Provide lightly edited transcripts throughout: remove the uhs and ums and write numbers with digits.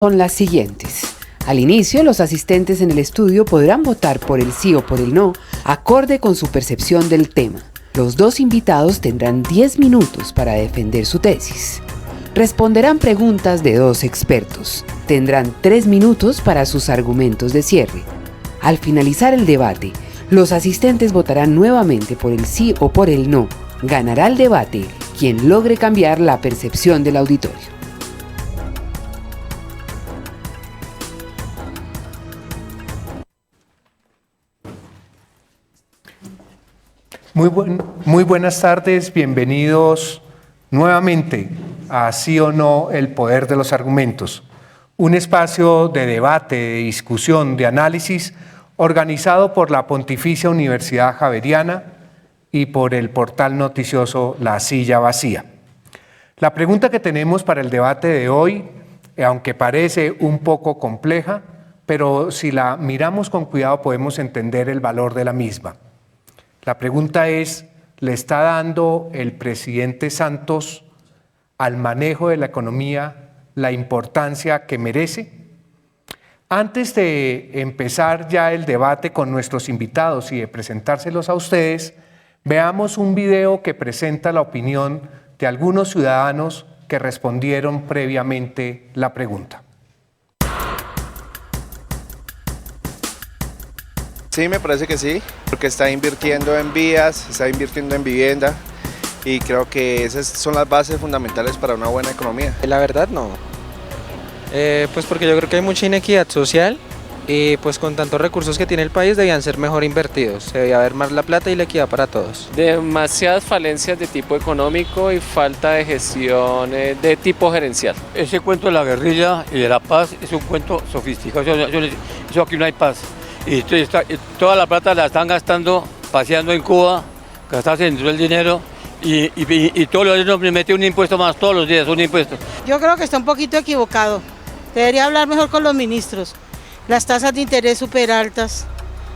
son las siguientes. Al inicio, los asistentes en el estudio podrán votar por el sí o por el no, acorde con su percepción del tema. Los dos invitados tendrán 10 minutos para defender su tesis. Responderán preguntas de dos expertos. Tendrán 3 minutos para sus argumentos de cierre. Al finalizar el debate, los asistentes votarán nuevamente por el sí o por el no. Ganará el debate quien logre cambiar la percepción del auditorio. Muy buenas tardes, bienvenidos nuevamente a Sí o No, el poder de los argumentos, un espacio de debate, de discusión, de análisis organizado por la Pontificia Universidad Javeriana y por el portal noticioso La Silla Vacía. La pregunta que tenemos para el debate de hoy, aunque parece un poco compleja, pero si la miramos con cuidado podemos entender el valor de la misma. La pregunta es, ¿le está dando el presidente Santos al manejo de la economía la importancia que merece? Antes de empezar ya el debate con nuestros invitados y de presentárselos a ustedes, veamos un video que presenta la opinión de algunos ciudadanos que respondieron previamente la pregunta. Sí, me parece que sí, porque está invirtiendo en vías, está invirtiendo en vivienda y creo que esas son las bases fundamentales para una buena economía. La verdad no, pues porque yo creo que hay mucha inequidad social y pues con tantos recursos que tiene el país debían ser mejor invertidos, se debía haber más la plata y la equidad para todos. Demasiadas falencias de tipo económico y falta de gestión de tipo gerencial. Ese cuento de la guerrilla y de la paz es un cuento sofisticado, eso aquí no hay paz. Y toda la plata la están gastando paseando en Cuba, gastarse el dinero y todos los días nos mete un impuesto más, todos los días un impuesto. Yo creo que está un poquito equivocado, debería hablar mejor con los ministros. Las tasas de interés súper altas,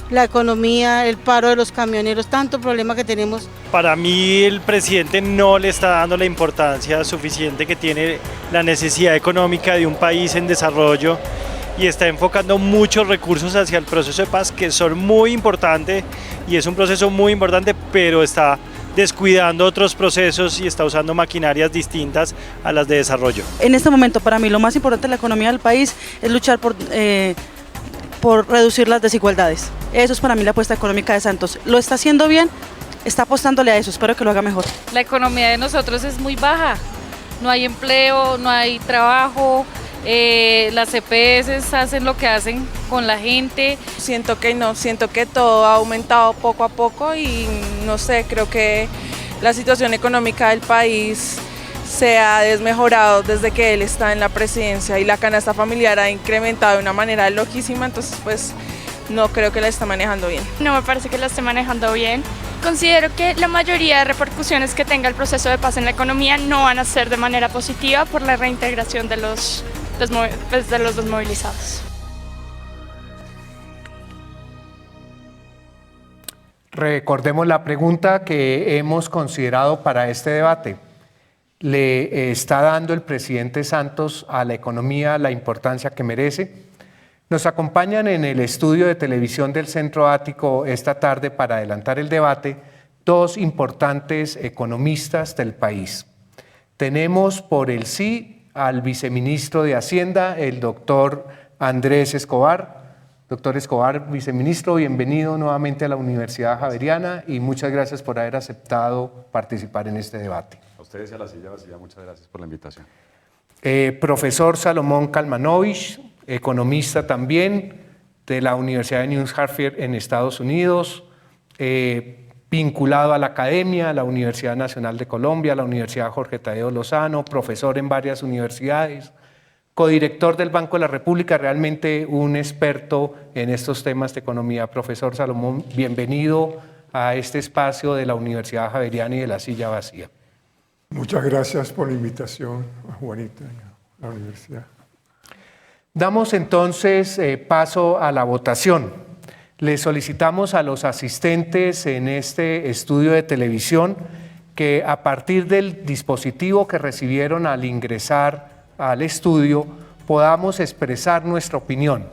la economía, el paro de los camioneros, tanto problema que tenemos. Para mí el presidente no le está dando la importancia suficiente que tiene la necesidad económica de un país en desarrollo y está enfocando muchos recursos hacia el proceso de paz, que son muy importantes y es un proceso muy importante, pero está descuidando otros procesos y está usando maquinarias distintas a las de desarrollo. En este momento para mí lo más importante de la economía del país es luchar por reducir las desigualdades. Eso es para mí la apuesta económica de Santos. Lo está haciendo bien, está apostándole a eso, espero que lo haga mejor. La economía de nosotros es muy baja, no hay empleo, no hay trabajo. Las EPS hacen lo que hacen con la gente. Siento que todo ha aumentado poco a poco y no sé, creo que la situación económica del país se ha desmejorado desde que él está en la presidencia y la canasta familiar ha incrementado de una manera loquísima, entonces pues no creo que la esté manejando bien. No me parece que la esté manejando bien. Considero que la mayoría de repercusiones que tenga el proceso de paz en la economía no van a ser de manera positiva por la reintegración de los desmovilizados. Recordemos la pregunta que hemos considerado para este debate. ¿Le está dando el presidente Santos a la economía la importancia que merece? Nos acompañan en el estudio de televisión del Centro Ático esta tarde para adelantar el debate dos importantes economistas del país. Tenemos por el sí al viceministro de Hacienda, el doctor Andrés Escobar. Doctor Escobar, viceministro, bienvenido nuevamente a la Universidad Javeriana y muchas gracias por haber aceptado participar en este debate. A ustedes y a la Silla Vacía, muchas gracias por la invitación. Profesor Salomón Kalmanovich, economista también de la Universidad de New Hampshire en Estados Unidos, vinculado a la academia, a la Universidad Nacional de Colombia, a la Universidad Jorge Tadeo Lozano, profesor en varias universidades, codirector del Banco de la República, realmente un experto en estos temas de economía. Profesor Salomón, bienvenido a este espacio de la Universidad Javeriana y de la Silla Vacía. Muchas gracias por la invitación a Juanita y a la universidad. Damos entonces paso a la votación. Le solicitamos a los asistentes en este estudio de televisión que a partir del dispositivo que recibieron al ingresar al estudio podamos expresar nuestra opinión,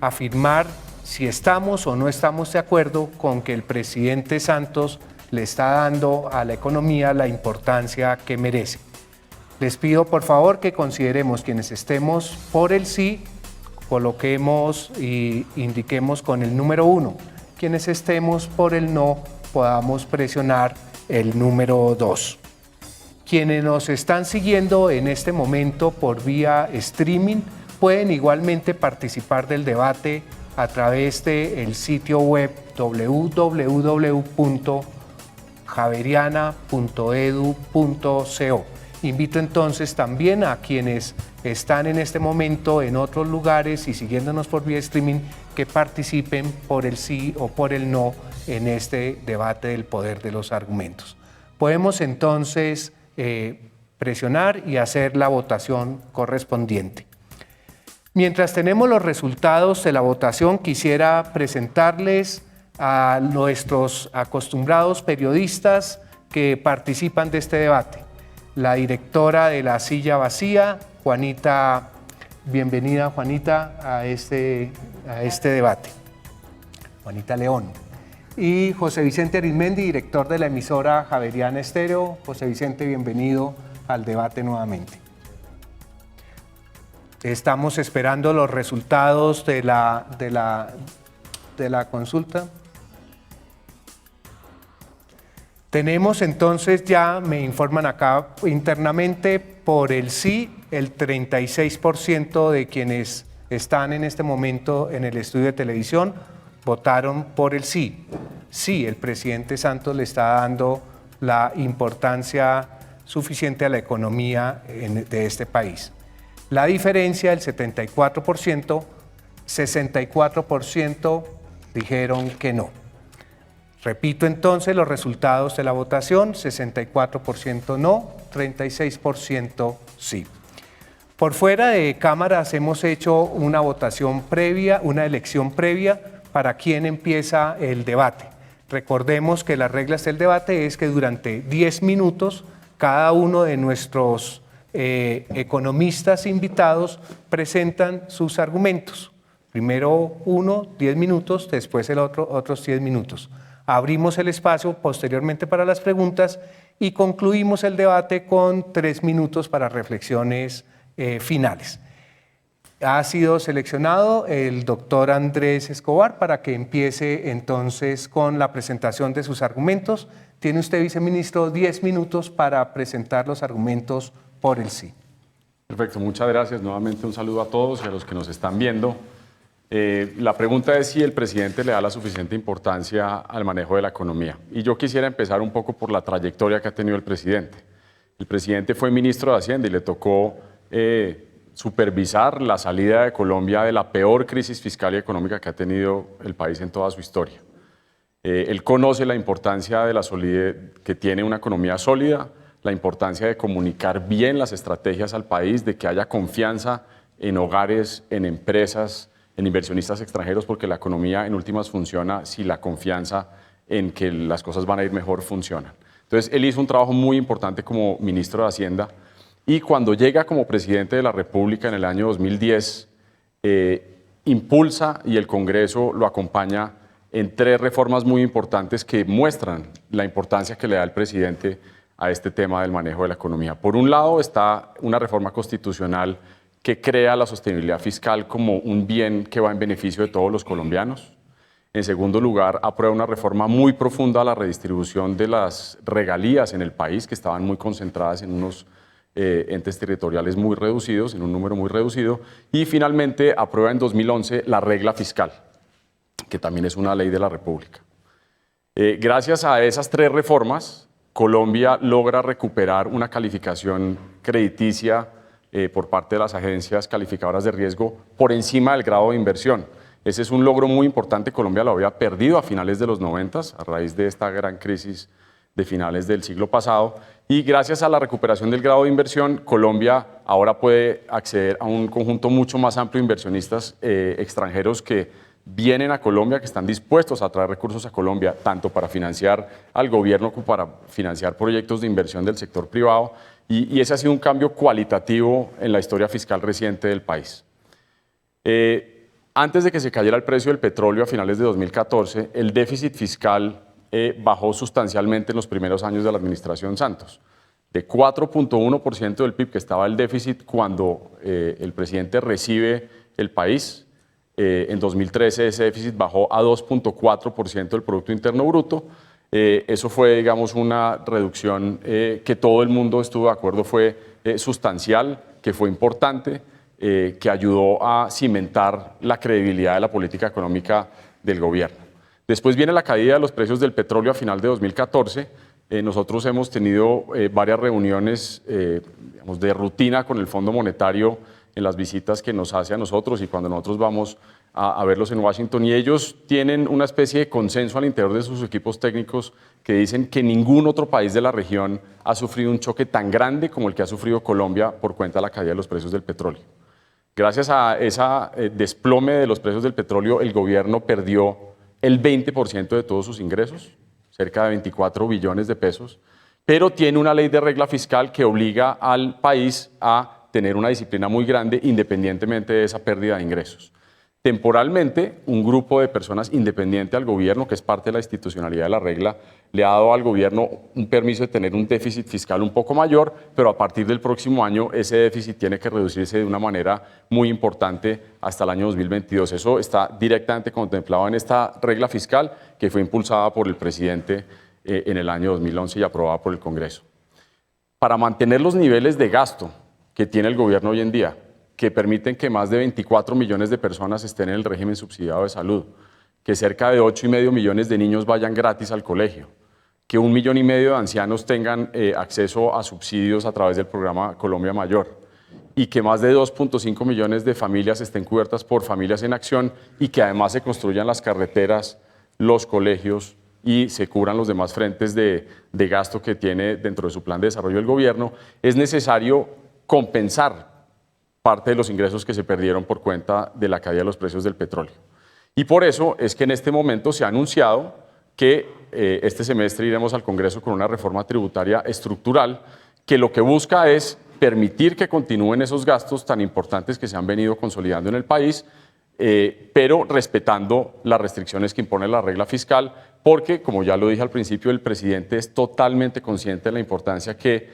afirmar si estamos o no estamos de acuerdo con que el presidente Santos le está dando a la economía la importancia que merece. Les pido por favor que consideremos quienes estemos por el sí, coloquemos y indiquemos con el número 1. Quienes estemos por el no, podamos presionar el número 2. Quienes nos están siguiendo en este momento por vía streaming pueden igualmente participar del debate a través del sitio web www.javeriana.edu.co. Invito entonces también a quienes están en este momento en otros lugares y siguiéndonos por vía streaming que participen por el sí o por el no en este debate del poder de los argumentos. Podemos entonces presionar y hacer la votación correspondiente. Mientras tenemos los resultados de la votación, quisiera presentarles a nuestros acostumbrados periodistas que participan de este debate. La directora de La Silla Vacía, Juanita, bienvenida Juanita a este debate. Juanita León. Y José Vicente Arizmendi, director de la emisora Javeriana Estéreo. José Vicente, bienvenido al debate nuevamente. Estamos esperando los resultados de la consulta. Tenemos entonces ya, me informan acá internamente, por el sí, el 36% de quienes están en este momento en el estudio de televisión votaron por el sí. Sí, el presidente Santos le está dando la importancia suficiente a la economía de este país. La diferencia, el 74%, 64% dijeron que no. Repito entonces los resultados de la votación: 64% no, 36% sí. Por fuera de cámaras hemos hecho una votación previa, una elección previa para quién empieza el debate. Recordemos que las reglas del debate es que durante 10 minutos cada uno de nuestros economistas invitados presentan sus argumentos. Primero uno, 10 minutos, después el otro, otros 10 minutos. Abrimos el espacio posteriormente para las preguntas y concluimos el debate con 3 minutos para reflexiones finales. Ha sido seleccionado el doctor Andrés Escobar para que empiece entonces con la presentación de sus argumentos. Tiene usted, viceministro, 10 minutos para presentar los argumentos por el sí. Perfecto, muchas gracias. Nuevamente un saludo a todos y a los que nos están viendo. La pregunta es si el presidente le da la suficiente importancia al manejo de la economía. Y yo quisiera empezar un poco por la trayectoria que ha tenido el presidente. El presidente fue ministro de Hacienda y le tocó supervisar la salida de Colombia de la peor crisis fiscal y económica que ha tenido el país en toda su historia. Él conoce la importancia de la solidez que tiene una economía sólida, la importancia de comunicar bien las estrategias al país, de que haya confianza en hogares, en empresas, en inversionistas extranjeros, porque la economía en últimas funciona si la confianza en que las cosas van a ir mejor funciona. Entonces, él hizo un trabajo muy importante como ministro de Hacienda y cuando llega como presidente de la República en el año 2010, impulsa y el Congreso lo acompaña en 3 reformas muy importantes que muestran la importancia que le da el presidente a este tema del manejo de la economía. Por un lado está una reforma constitucional que crea la sostenibilidad fiscal como un bien que va en beneficio de todos los colombianos. En segundo lugar, aprueba una reforma muy profunda a la redistribución de las regalías en el país, que estaban muy concentradas en unos entes territoriales muy reducidos, en un número muy reducido. Y finalmente, aprueba en 2011 la regla fiscal, que también es una ley de la República. Gracias a esas 3 reformas, Colombia logra recuperar una calificación crediticia por parte de las agencias calificadoras de riesgo por encima del grado de inversión. Ese es un logro muy importante. Colombia lo había perdido a finales de los 90 a raíz de esta gran crisis de finales del siglo pasado y gracias a la recuperación del grado de inversión, Colombia ahora puede acceder a un conjunto mucho más amplio de inversionistas extranjeros que vienen a Colombia, que están dispuestos a traer recursos a Colombia, tanto para financiar al gobierno como para financiar proyectos de inversión del sector privado. Y ese ha sido un cambio cualitativo en la historia fiscal reciente del país. Antes de que se cayera el precio del petróleo a finales de 2014, el déficit fiscal bajó sustancialmente en los primeros años de la administración Santos. De 4.1% del PIB, que estaba el déficit cuando el presidente recibe el país, en 2013 ese déficit bajó a 2.4% del Producto Interno Bruto. Eso fue, digamos, una reducción que todo el mundo estuvo de acuerdo, fue sustancial, que fue importante, que ayudó a cimentar la credibilidad de la política económica del gobierno. Después viene la caída de los precios del petróleo a final de 2014. Nosotros hemos tenido varias reuniones digamos, de rutina con el Fondo Monetario en las visitas que nos hace a nosotros y cuando nosotros vamos a verlos en Washington, y ellos tienen una especie de consenso al interior de sus equipos técnicos que dicen que ningún otro país de la región ha sufrido un choque tan grande como el que ha sufrido Colombia por cuenta de la caída de los precios del petróleo. Gracias a ese desplome de los precios del petróleo, el gobierno perdió el 20% de todos sus ingresos, cerca de 24 billones de pesos, pero tiene una ley de regla fiscal que obliga al país a tener una disciplina muy grande independientemente de esa pérdida de ingresos. Temporalmente, un grupo de personas independiente al gobierno, que es parte de la institucionalidad de la regla, le ha dado al gobierno un permiso de tener un déficit fiscal un poco mayor, pero a partir del próximo año ese déficit tiene que reducirse de una manera muy importante hasta el año 2022. Eso está directamente contemplado en esta regla fiscal que fue impulsada por el presidente en el año 2011 y aprobada por el Congreso. Para mantener los niveles de gasto que tiene el gobierno hoy en día, que permiten que más de 24 millones de personas estén en el régimen subsidiado de salud, que cerca de 8,5 millones de niños vayan gratis al colegio, que 1,5 millones de ancianos tengan acceso a subsidios a través del programa Colombia Mayor, y que más de 2,5 millones de familias estén cubiertas por Familias en Acción y que además se construyan las carreteras, los colegios y se cubran los demás frentes de gasto que tiene dentro de su plan de desarrollo el gobierno, es necesario compensar parte de los ingresos que se perdieron por cuenta de la caída de los precios del petróleo. Y por eso es que en este momento se ha anunciado que este semestre iremos al Congreso con una reforma tributaria estructural que lo que busca es permitir que continúen esos gastos tan importantes que se han venido consolidando en el país, pero respetando las restricciones que impone la regla fiscal, porque, como ya lo dije al principio, el presidente es totalmente consciente de la importancia que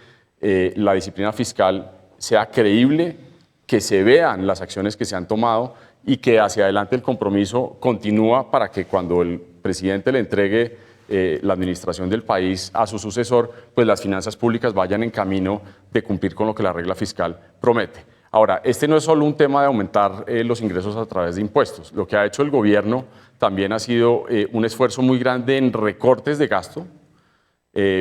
la disciplina fiscal sea creíble, que se vean las acciones que se han tomado y que hacia adelante el compromiso continúa para que cuando el presidente le entregue la administración del país a su sucesor, pues las finanzas públicas vayan en camino de cumplir con lo que la regla fiscal promete. Ahora, este no es solo un tema de aumentar los ingresos a través de impuestos. Lo que ha hecho el gobierno también ha sido un esfuerzo muy grande en recortes de gasto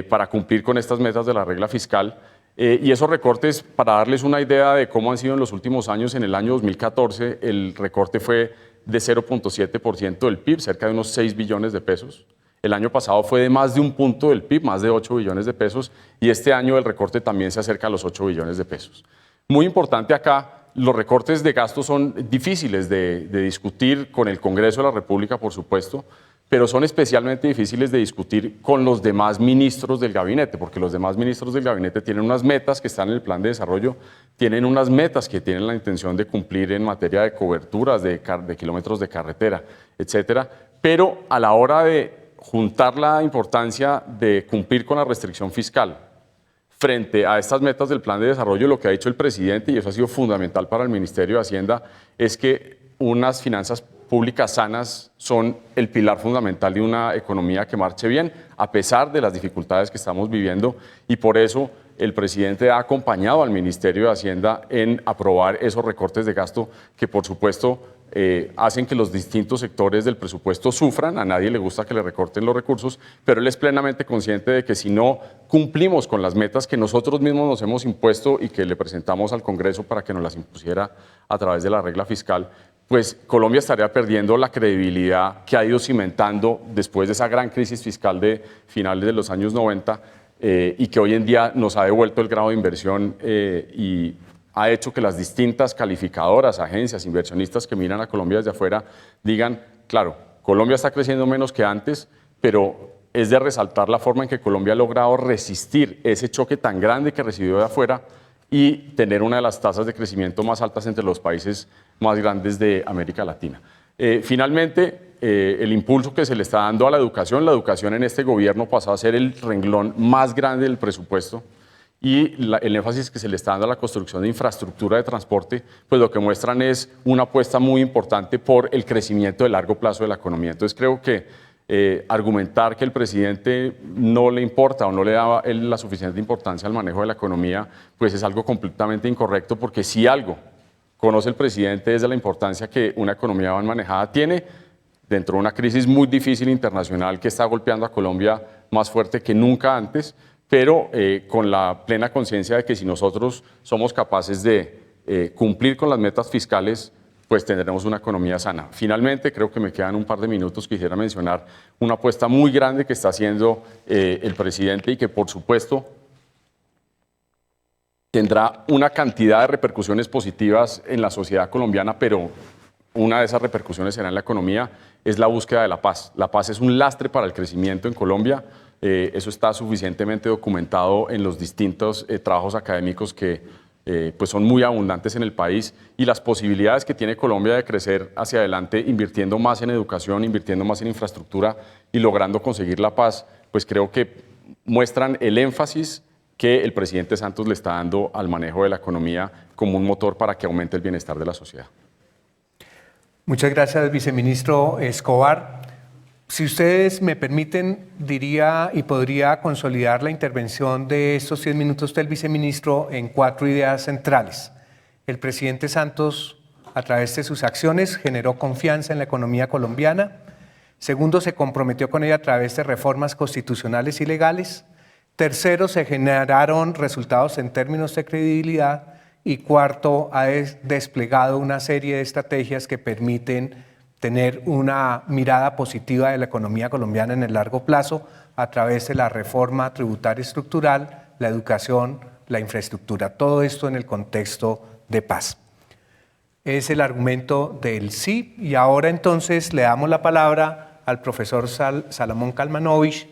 para cumplir con estas metas de la regla fiscal. Y esos recortes, para darles una idea de cómo han sido en los últimos años, en el año 2014 el recorte fue de 0.7% del PIB, cerca de unos 6 billones de pesos. El año pasado fue de más de un punto del PIB, más de 8 billones de pesos, y este año el recorte también se acerca a los 8 billones de pesos. Muy importante acá, los recortes de gasto son difíciles de discutir con el Congreso de la República, por supuesto, pero son especialmente difíciles de discutir con los demás ministros del gabinete, porque los demás ministros del gabinete tienen unas metas que están en el plan de desarrollo, tienen unas metas que tienen la intención de cumplir en materia de coberturas, de kilómetros de carretera, etcétera, pero a la hora de juntar la importancia de cumplir con la restricción fiscal frente a estas metas del plan de desarrollo, lo que ha dicho el presidente, y eso ha sido fundamental para el Ministerio de Hacienda, es que unas finanzas públicas sanas son el pilar fundamental de una economía que marche bien, a pesar de las dificultades que estamos viviendo, y por eso el presidente ha acompañado al Ministerio de Hacienda en aprobar esos recortes de gasto que, por supuesto, hacen que los distintos sectores del presupuesto sufran. A nadie le gusta que le recorten los recursos, pero él es plenamente consciente de que si no cumplimos con las metas que nosotros mismos nos hemos impuesto y que le presentamos al Congreso para que nos las impusiera a través de la regla fiscal, pues Colombia estaría perdiendo la credibilidad que ha ido cimentando después de esa gran crisis fiscal de finales de los años 90 y que hoy en día nos ha devuelto el grado de inversión y ha hecho que las distintas calificadoras, agencias, inversionistas que miran a Colombia desde afuera digan, claro, Colombia está creciendo menos que antes, pero es de resaltar la forma en que Colombia ha logrado resistir ese choque tan grande que recibió de afuera y tener una de las tasas de crecimiento más altas entre los países más grandes de América Latina. Finalmente, el impulso que se le está dando a la educación en este gobierno pasó a ser el renglón más grande del presupuesto, y el énfasis que se le está dando a la construcción de infraestructura de transporte, pues lo que muestran es una apuesta muy importante por el crecimiento de largo plazo de la economía. Entonces creo que argumentar que el presidente no le importa o no le da la suficiente importancia al manejo de la economía, pues es algo completamente incorrecto, porque si algo conoce el presidente es de la importancia que una economía bien manejada tiene dentro de una crisis muy difícil internacional que está golpeando a Colombia más fuerte que nunca antes, pero con la plena conciencia de que si nosotros somos capaces de cumplir con las metas fiscales, pues tendremos una economía sana. Finalmente, creo que me quedan un par de minutos, quisiera mencionar una apuesta muy grande que está haciendo el presidente y que, por supuesto, tendrá una cantidad de repercusiones positivas en la sociedad colombiana, pero una de esas repercusiones será en la economía, es la búsqueda de la paz. La paz es un lastre para el crecimiento en Colombia. Eso está suficientemente documentado en los distintos trabajos académicos que pues son muy abundantes en el país, y las posibilidades que tiene Colombia de crecer hacia adelante invirtiendo más en educación, invirtiendo más en infraestructura y logrando conseguir la paz, pues creo que muestran el énfasis que el presidente Santos le está dando al manejo de la economía como un motor para que aumente el bienestar de la sociedad. Muchas gracias, viceministro Escobar. Si ustedes me permiten, diría y podría consolidar la intervención de estos 10 minutos del viceministro en 4 ideas centrales. El presidente Santos, a través de sus acciones, generó confianza en la economía colombiana. Segundo, se comprometió con ella a través de reformas constitucionales y legales. Tercero, se generaron resultados en términos de credibilidad. Y cuarto, ha desplegado una serie de estrategias que permiten tener una mirada positiva de la economía colombiana en el largo plazo a través de la reforma tributaria estructural, la educación, la infraestructura. Todo esto en el contexto de paz. Es el argumento del sí, y ahora entonces le damos la palabra al profesor Salomón Kalmanovich,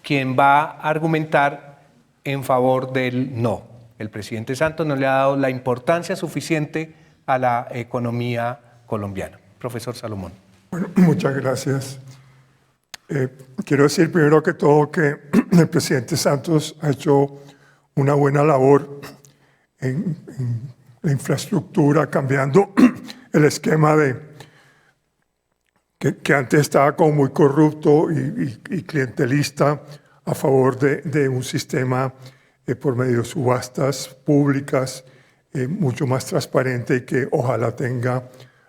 quien va a argumentar en favor del no. El presidente Santos no le ha dado la importancia suficiente a la economía colombiana. Profesor Salomón. Bueno, muchas gracias. Quiero decir primero que todo que el presidente Santos ha hecho una buena labor en la infraestructura, cambiando el esquema que antes estaba como muy corrupto y clientelista, a favor de un sistema por medio de subastas públicas mucho más transparente y que ojalá tenga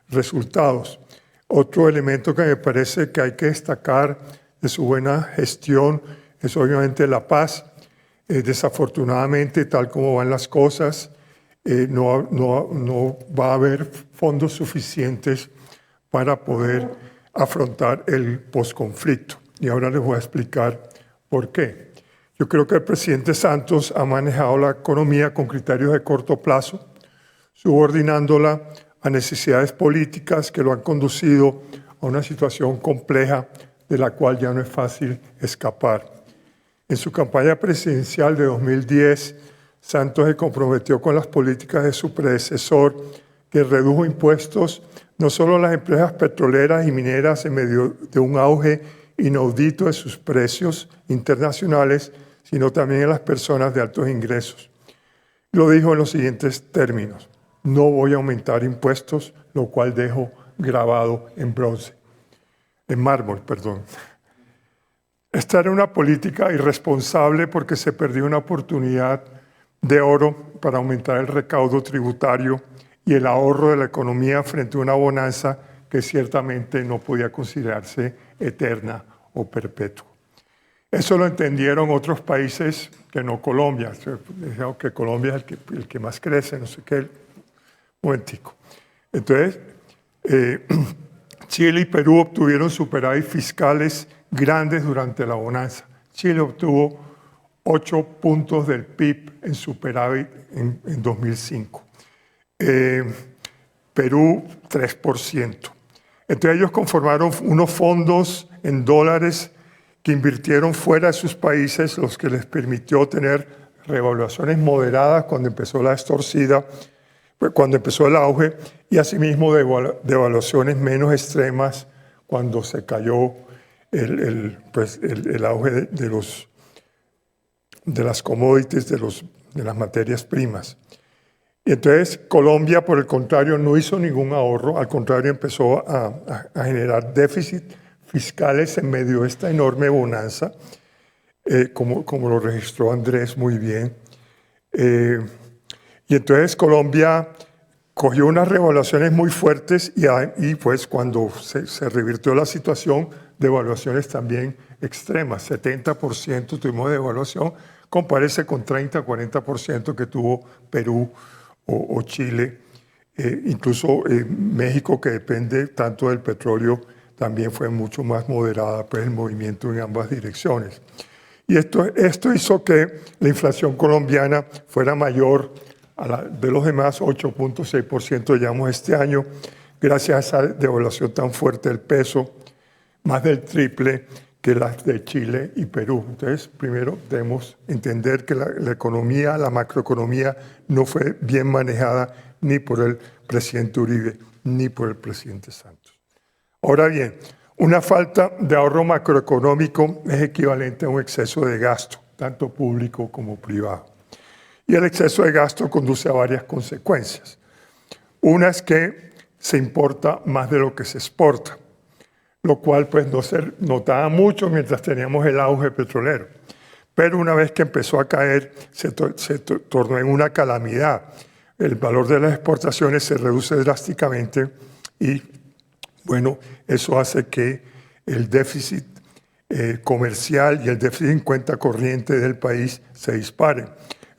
resultados. Otro elemento que me parece que hay que destacar de su buena gestión es obviamente la paz. Desafortunadamente, tal como van las cosas, no va a haber fondos suficientes para poder afrontar el posconflicto. Y ahora les voy a explicar por qué. Yo creo que el presidente Santos ha manejado la economía con criterios de corto plazo, subordinándola a necesidades políticas que lo han conducido a una situación compleja de la cual ya no es fácil escapar. En su campaña presidencial de 2010, Santos se comprometió con las políticas de su predecesor, que redujo impuestos no solo a las empresas petroleras y mineras en medio de un auge inaudito de sus precios internacionales, sino también a las personas de altos ingresos. Lo dijo en los siguientes términos: no voy a aumentar impuestos, lo cual dejo grabado en mármol. Esta era una política irresponsable porque se perdió una oportunidad de oro para aumentar el recaudo tributario y el ahorro de la economía frente a una bonanza que ciertamente no podía considerarse eterna o perpetua. Eso lo entendieron otros países que no Colombia. Dijeron que Colombia es el que más crece, no sé qué. Momentico. Entonces, Chile y Perú obtuvieron superávit fiscales grandes durante la bonanza. Chile obtuvo 8 puntos del PIB en superávit en 2005. Perú, 3%. Entonces ellos conformaron unos fondos en dólares que invirtieron fuera de sus países, los que les permitió tener revaluaciones moderadas cuando empezó la estorcida, cuando empezó el auge, y asimismo devaluaciones menos extremas cuando se cayó el auge de las commodities, de las materias primas. Y entonces Colombia, por el contrario, no hizo ningún ahorro, al contrario empezó a generar déficit fiscales en medio de esta enorme bonanza, como lo registró Andrés muy bien. Y entonces Colombia cogió unas revaluaciones muy fuertes y pues cuando se revirtió la situación, devaluaciones también extremas, 70% tuvimos de devaluación, compárese con 30-40% que tuvo Perú o Chile, incluso México, que depende tanto del petróleo, también fue mucho más moderada pues, el movimiento en ambas direcciones. Y esto hizo que la inflación colombiana fuera mayor a la de los demás, 8.6% llevamos este año, gracias a esa devaluación tan fuerte del peso, más del triple que las de Chile y Perú. Entonces, primero debemos entender que la economía, la macroeconomía, no fue bien manejada ni por el presidente Uribe ni por el presidente Santos. Ahora bien, una falta de ahorro macroeconómico es equivalente a un exceso de gasto, tanto público como privado. Y el exceso de gasto conduce a varias consecuencias. Una es que se importa más de lo que se exporta, lo cual pues no se notaba mucho mientras teníamos el auge petrolero. Pero una vez que empezó a caer, se tornó en una calamidad. El valor de las exportaciones se reduce drásticamente y, bueno, eso hace que el déficit comercial y el déficit en cuenta corriente del país se disparen.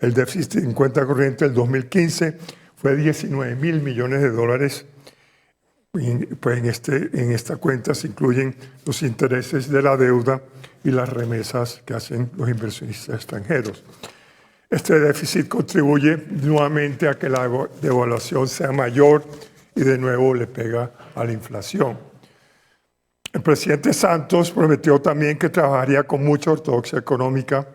El déficit en cuenta corriente del 2015 fue 19.000 millones de dólares. Pues en esta cuenta se incluyen los intereses de la deuda y las remesas que hacen los inversionistas extranjeros. Este déficit contribuye nuevamente a que la devaluación sea mayor y de nuevo le pega a la inflación. El presidente Santos prometió también que trabajaría con mucha ortodoxia económica,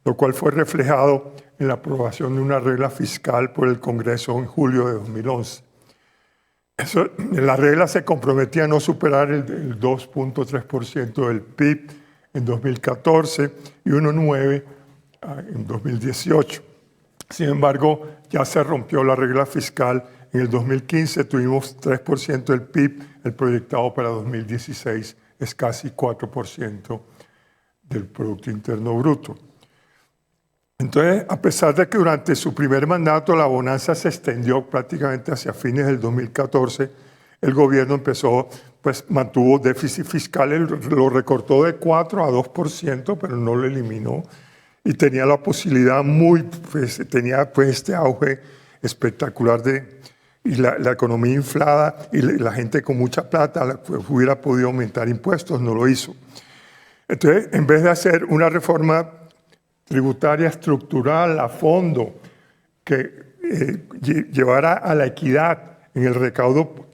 lo cual fue reflejado en la aprobación de una regla fiscal por el Congreso en julio de 2011. La regla se comprometía a no superar el 2.3% del PIB en 2014 y 1.9% en 2018. Sin embargo, ya se rompió la regla fiscal. En el 2015 tuvimos 3% del PIB, el proyectado para 2016 es casi 4% del Producto Interno Bruto. Entonces, a pesar de que durante su primer mandato la bonanza se extendió prácticamente hacia fines del 2014, el gobierno mantuvo déficit fiscal, lo recortó de 4 a 2%, pero no lo eliminó. Y tenía la posibilidad tenía este auge espectacular y la economía inflada y la gente con mucha plata hubiera podido aumentar impuestos, no lo hizo. Entonces, en vez de hacer una reforma tributaria estructural a fondo que llevara a la equidad en el recaudo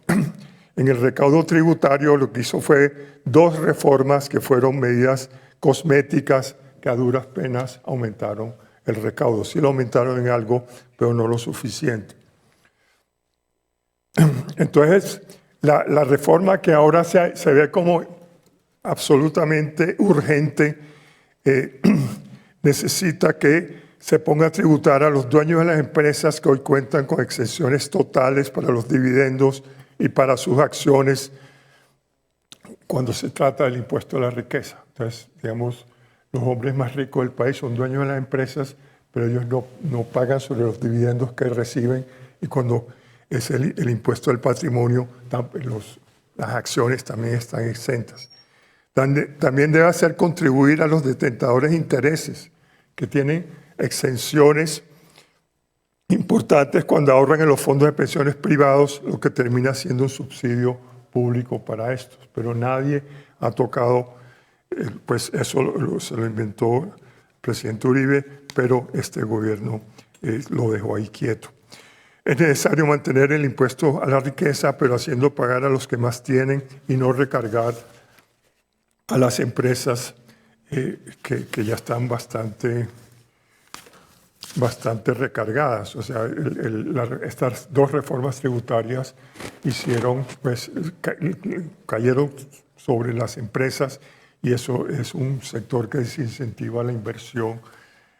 tributario, lo que hizo fue 2 reformas que fueron medidas cosméticas que a duras penas aumentaron el recaudo. Sí lo aumentaron en algo, pero no lo suficiente. Entonces, la reforma que ahora se ve como absolutamente urgente necesita que se ponga a tributar a los dueños de las empresas que hoy cuentan con exenciones totales para los dividendos y para sus acciones cuando se trata del impuesto a la riqueza. Entonces, digamos, los hombres más ricos del país son dueños de las empresas, pero ellos no pagan sobre los dividendos que reciben y cuando es el impuesto al patrimonio, las acciones también están exentas. También debe hacer contribuir a los detentadores de intereses que tienen exenciones importantes cuando ahorran en los fondos de pensiones privados, lo que termina siendo un subsidio público para estos. Pero nadie ha tocado, pues eso se lo inventó el presidente Uribe, pero este gobierno lo dejó ahí quieto. Es necesario mantener el impuesto a la riqueza, pero haciendo pagar a los que más tienen y no recargar a las empresas que ya están bastante recargadas. O sea, estas dos reformas tributarias hicieron, pues, cayeron sobre las empresas, y eso es un sector que desincentiva la inversión,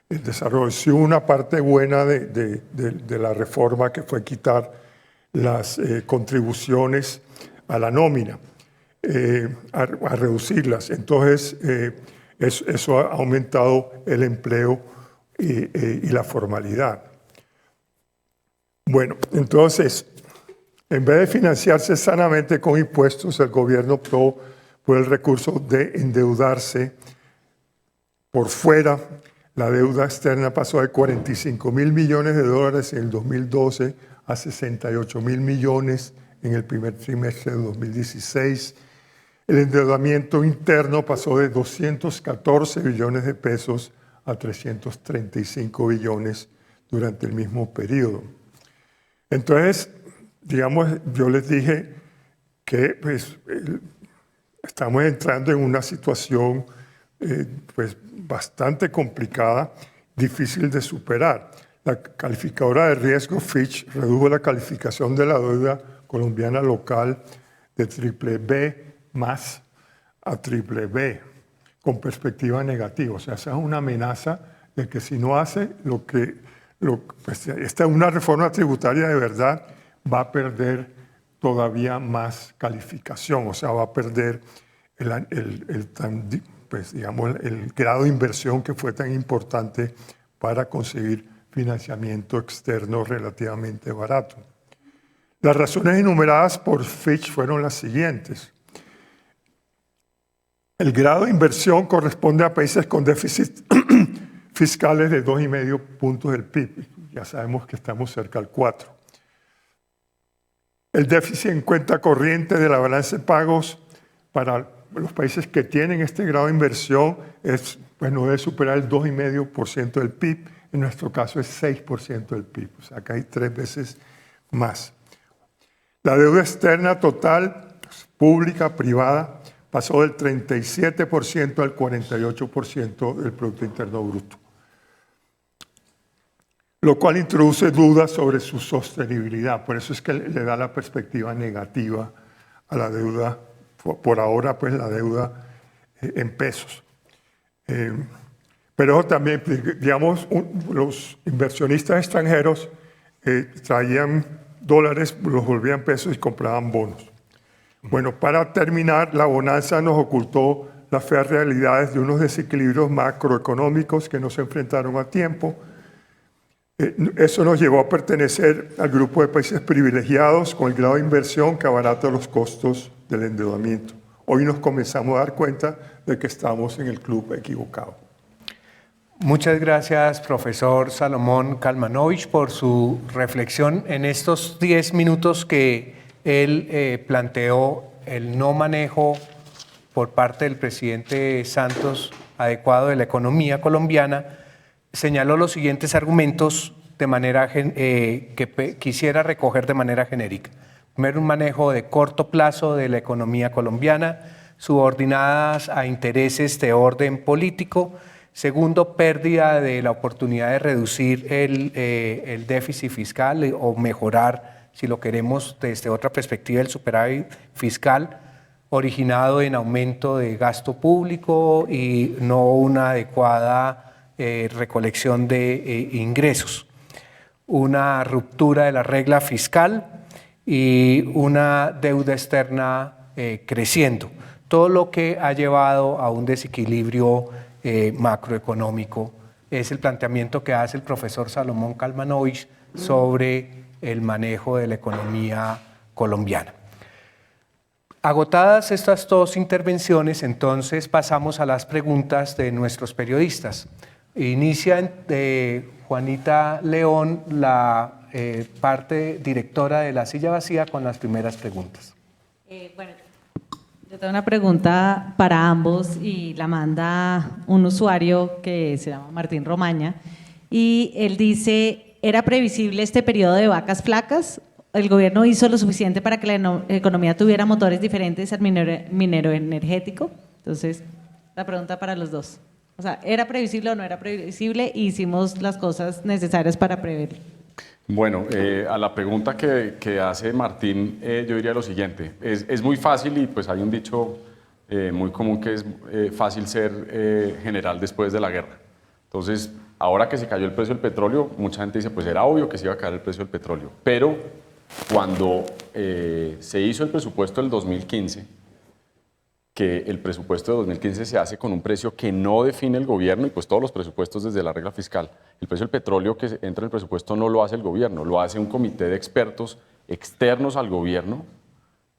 el desarrollo. Sí, una parte buena de la reforma, que fue quitar las contribuciones a la nómina, a reducirlas. Entonces, eso ha aumentado el empleo y la formalidad. Bueno, entonces, en vez de financiarse sanamente con impuestos, el gobierno optó por el recurso de endeudarse por fuera. La deuda externa pasó de 45.000 millones de dólares en el 2012 a 68.000 millones en el primer trimestre de 2016. El endeudamiento interno pasó de 214 billones de pesos a 335 billones durante el mismo periodo. Entonces, digamos, yo les dije que pues, estamos entrando en una situación pues, bastante complicada, difícil de superar. La calificadora de riesgo Fitch redujo la calificación de la deuda colombiana local de BBB más a BBB, con perspectiva negativa. O sea, esa es una amenaza de que si no hace pues, esta es una reforma tributaria de verdad, va a perder todavía más calificación. O sea, va a perder pues, digamos, el grado de inversión que fue tan importante para conseguir financiamiento externo relativamente barato. Las razones enumeradas por Fitch fueron las siguientes. El grado de inversión corresponde a países con déficits fiscales de 2,5 puntos del PIB. Ya sabemos que estamos cerca al 4. El déficit en cuenta corriente de la balanza de pagos para los países que tienen este grado de inversión pues no debe superar el 2,5% del PIB. En nuestro caso es 6% del PIB. O sea, que hay 3 veces más. La deuda externa total, pública, privada, pasó del 37% al 48% del Producto Interno Bruto, lo cual introduce dudas sobre su sostenibilidad. Por eso es que le da la perspectiva negativa a la deuda, por ahora, pues la deuda en pesos. Pero también, digamos, los inversionistas extranjeros traían dólares, los volvían pesos y compraban bonos. Bueno, para terminar, la bonanza nos ocultó las feas realidades de unos desequilibrios macroeconómicos que no se enfrentaron a tiempo. Eso nos llevó a pertenecer al grupo de países privilegiados con el grado de inversión que abarata los costos del endeudamiento. Hoy nos comenzamos a dar cuenta de que estamos en el club equivocado. Muchas gracias, profesor Salomón Kalmanovich, por su reflexión en estos 10 minutos que él planteó el no manejo por parte del presidente Santos adecuado de la economía colombiana. Señaló los siguientes argumentos de manera que quisiera recoger de manera genérica. Primero, un manejo de corto plazo de la economía colombiana, subordinadas a intereses de orden político. Segundo, pérdida de la oportunidad de reducir el déficit fiscal o mejorar, si lo queremos desde otra perspectiva, el superávit fiscal, originado en aumento de gasto público y no una adecuada recolección de ingresos. Una ruptura de la regla fiscal y una deuda externa creciendo. Todo lo que ha llevado a un desequilibrio macroeconómico es el planteamiento que hace el profesor Salomón Kalmanovich sobre el manejo de la economía colombiana. Agotadas estas dos intervenciones, entonces pasamos a las preguntas de nuestros periodistas. Inicia Juanita León, la parte directora de La Silla Vacía, con las primeras preguntas. Bueno, yo tengo una pregunta para ambos y la manda un usuario que se llama Martín Romaña y él dice: ¿era previsible este periodo de vacas flacas? ¿El gobierno hizo lo suficiente para que la economía tuviera motores diferentes al minero energético? Entonces, La pregunta para los dos. O sea, ¿era previsible o no era previsible? Y hicimos las cosas necesarias para prever. Bueno, a la pregunta que hace Martín, yo diría lo siguiente. Es muy fácil y pues hay un dicho muy común que es fácil ser general después de la guerra. Entonces, ahora que se cayó el precio del petróleo, mucha gente dice, pues era obvio que se iba a caer el precio del petróleo. Pero cuando se hizo el presupuesto del 2015, que el presupuesto de 2015 se hace con un precio que no define el gobierno y pues todos los presupuestos desde la regla fiscal. El precio del petróleo que entra en el presupuesto no lo hace el gobierno, lo hace un comité de expertos externos al gobierno,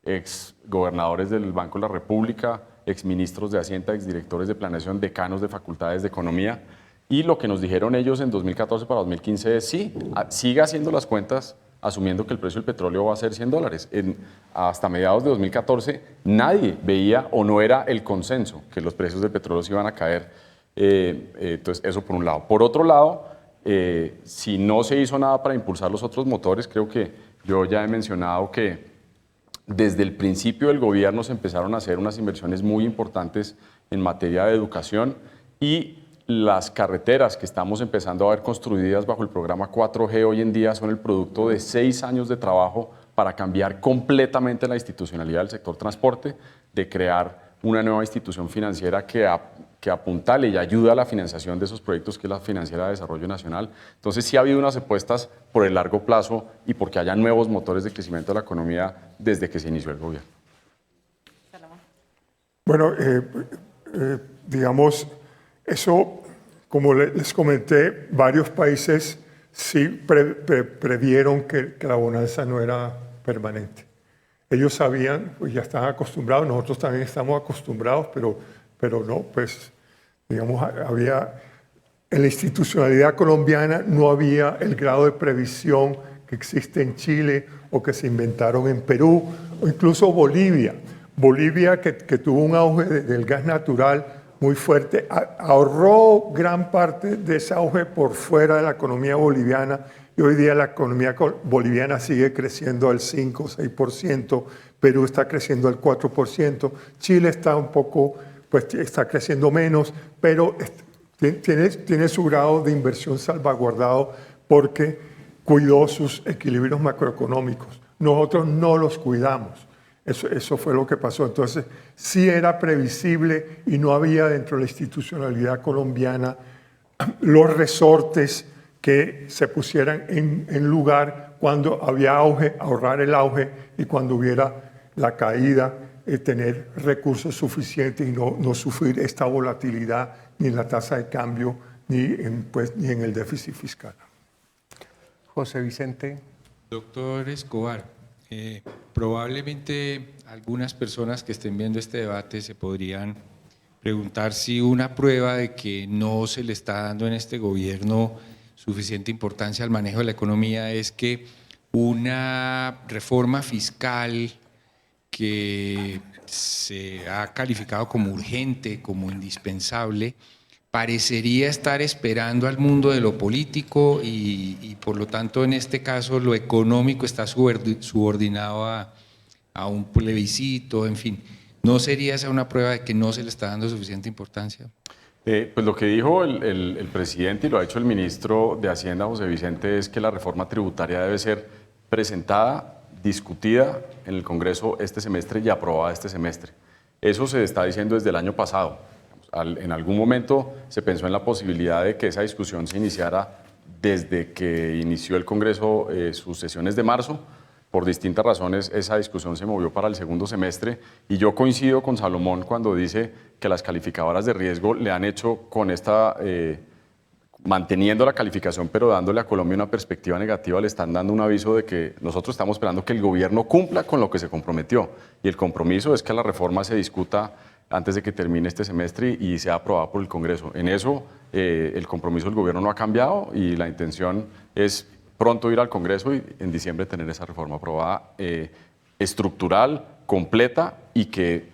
ex gobernadores del Banco de la República, ex ministros de Hacienda, ex directores de planeación, decanos de facultades de economía. Y lo que nos dijeron ellos en 2014 para 2015 es sí, siga haciendo las cuentas asumiendo que el precio del petróleo va a ser $100. Hasta mediados de 2014 nadie veía o no era el consenso que los precios del petróleo se iban a caer. Entonces eso por un lado. Por otro lado, si no se hizo nada para impulsar los otros motores, creo que yo ya he mencionado que desde el principio del gobierno se empezaron a hacer unas inversiones muy importantes en materia de educación y las carreteras que estamos empezando a ver construidas bajo el programa 4G hoy en día son el producto de 6 años de trabajo para cambiar completamente la institucionalidad del sector transporte, de crear una nueva institución financiera que apuntale y ayuda a la financiación de esos proyectos, que es la Financiera de Desarrollo Nacional. Entonces sí ha habido unas apuestas por el largo plazo y porque haya nuevos motores de crecimiento de la economía desde que se inició el gobierno. Bueno, digamos, eso, como les comenté, varios países sí previeron que la bonanza no era permanente. Ellos sabían, pues ya estaban acostumbrados, nosotros también estamos acostumbrados, pero no, pues, digamos, en la institucionalidad colombiana no había el grado de previsión que existe en Chile o que se inventaron en Perú o incluso Bolivia. Bolivia, que tuvo un auge del gas natural muy fuerte, ahorró gran parte de ese auge por fuera de la economía boliviana y hoy día la economía boliviana sigue creciendo al 5 o 6%, Perú está creciendo al 4%, Chile está un poco, pues está creciendo menos, pero tiene su grado de inversión salvaguardado porque cuidó sus equilibrios macroeconómicos. Nosotros no los cuidamos. Eso fue lo que pasó. Entonces, sí era previsible y no había dentro de la institucionalidad colombiana los resortes que se pusieran en lugar cuando había auge, ahorrar el auge, y cuando hubiera la caída, tener recursos suficientes y no sufrir esta volatilidad ni en la tasa de cambio ni en el déficit fiscal. José Vicente. Doctor Escobar, probablemente algunas personas que estén viendo este debate se podrían preguntar si una prueba de que no se le está dando en este gobierno suficiente importancia al manejo de la economía es que una reforma fiscal que se ha calificado como urgente, como indispensable, parecería estar esperando al mundo de lo político y por lo tanto en este caso lo económico está subordinado a un plebiscito, en fin. ¿No sería esa una prueba de que no se le está dando suficiente importancia? Pues lo que dijo el presidente y lo ha hecho el ministro de Hacienda, José Vicente, es que la reforma tributaria debe ser presentada, discutida en el Congreso este semestre y aprobada este semestre. Eso se está diciendo desde el año pasado. En algún momento se pensó en la posibilidad de que esa discusión se iniciara desde que inició el Congreso sus sesiones de marzo. Por distintas razones esa discusión se movió para el segundo semestre y yo coincido con Salomón cuando dice que las calificadoras de riesgo le han hecho con esta, manteniendo la calificación pero dándole a Colombia una perspectiva negativa, le están dando un aviso de que nosotros estamos esperando que el gobierno cumpla con lo que se comprometió y el compromiso es que la reforma se discuta antes de que termine este semestre y sea aprobada por el Congreso. En eso el compromiso del gobierno no ha cambiado y la intención es pronto ir al Congreso y en diciembre tener esa reforma aprobada estructural, completa y que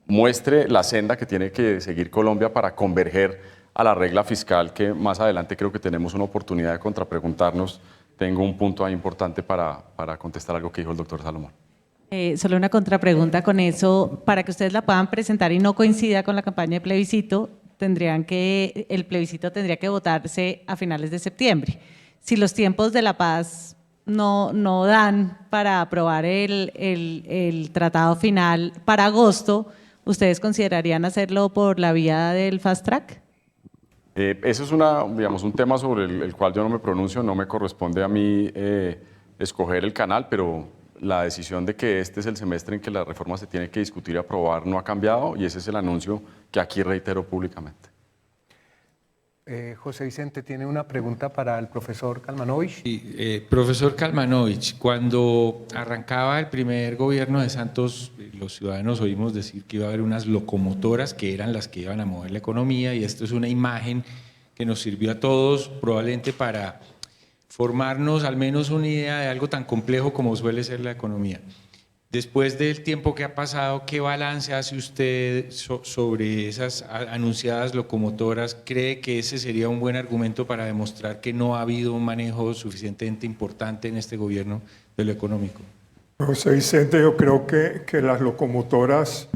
muestre la senda que tiene que seguir Colombia para converger a la regla fiscal, que más adelante creo que tenemos una oportunidad de contrapreguntarnos. Tengo un punto ahí importante para contestar algo que dijo el doctor Salomón. Solo una contrapregunta con eso, para que ustedes la puedan presentar y no coincida con la campaña de plebiscito, el plebiscito tendría que votarse a finales de septiembre. Si los tiempos de la paz no dan para aprobar el tratado final para agosto, ¿ustedes considerarían hacerlo por la vía del fast track? Ese es un tema sobre el cual yo no me pronuncio, no me corresponde a mí escoger el canal, pero la decisión de que este es el semestre en que la reforma se tiene que discutir y aprobar no ha cambiado, y ese es el anuncio que aquí reitero públicamente. José Vicente tiene una pregunta para el profesor Kalmanovich. Sí, profesor Kalmanovich, cuando arrancaba el primer gobierno de Santos, los ciudadanos oímos decir que iba a haber unas locomotoras que eran las que iban a mover la economía, y esto es una imagen que nos sirvió a todos probablemente para formarnos al menos una idea de algo tan complejo como suele ser la economía. Después del tiempo que ha pasado, ¿qué balance hace usted sobre esas anunciadas locomotoras? ¿Cree que ese sería un buen argumento para demostrar que no ha habido un manejo suficientemente importante en este gobierno de lo económico? José Vicente, yo creo que las locomotoras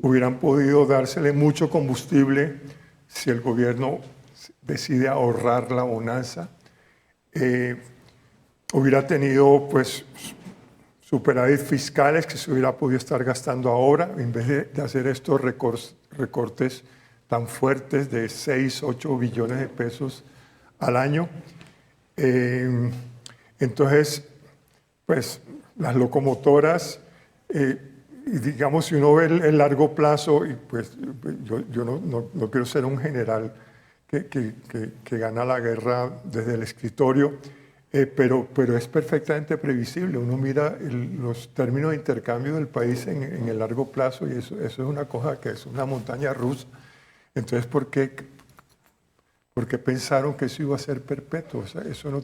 hubieran podido dársele mucho combustible si el gobierno decide ahorrar la bonanza. Hubiera tenido pues superávit fiscales que se hubiera podido estar gastando ahora en vez de hacer estos recortes tan fuertes de 6, 8 billones de pesos al año. Entonces, pues las locomotoras, y digamos, si uno ve el largo plazo, y pues yo no quiero ser un general que gana la guerra desde el escritorio, pero es perfectamente previsible. Uno mira los términos de intercambio del país en el largo plazo, y eso es una cosa que es una montaña rusa. Entonces, ¿por qué pensaron que eso iba a ser perpetuo? O sea, eso no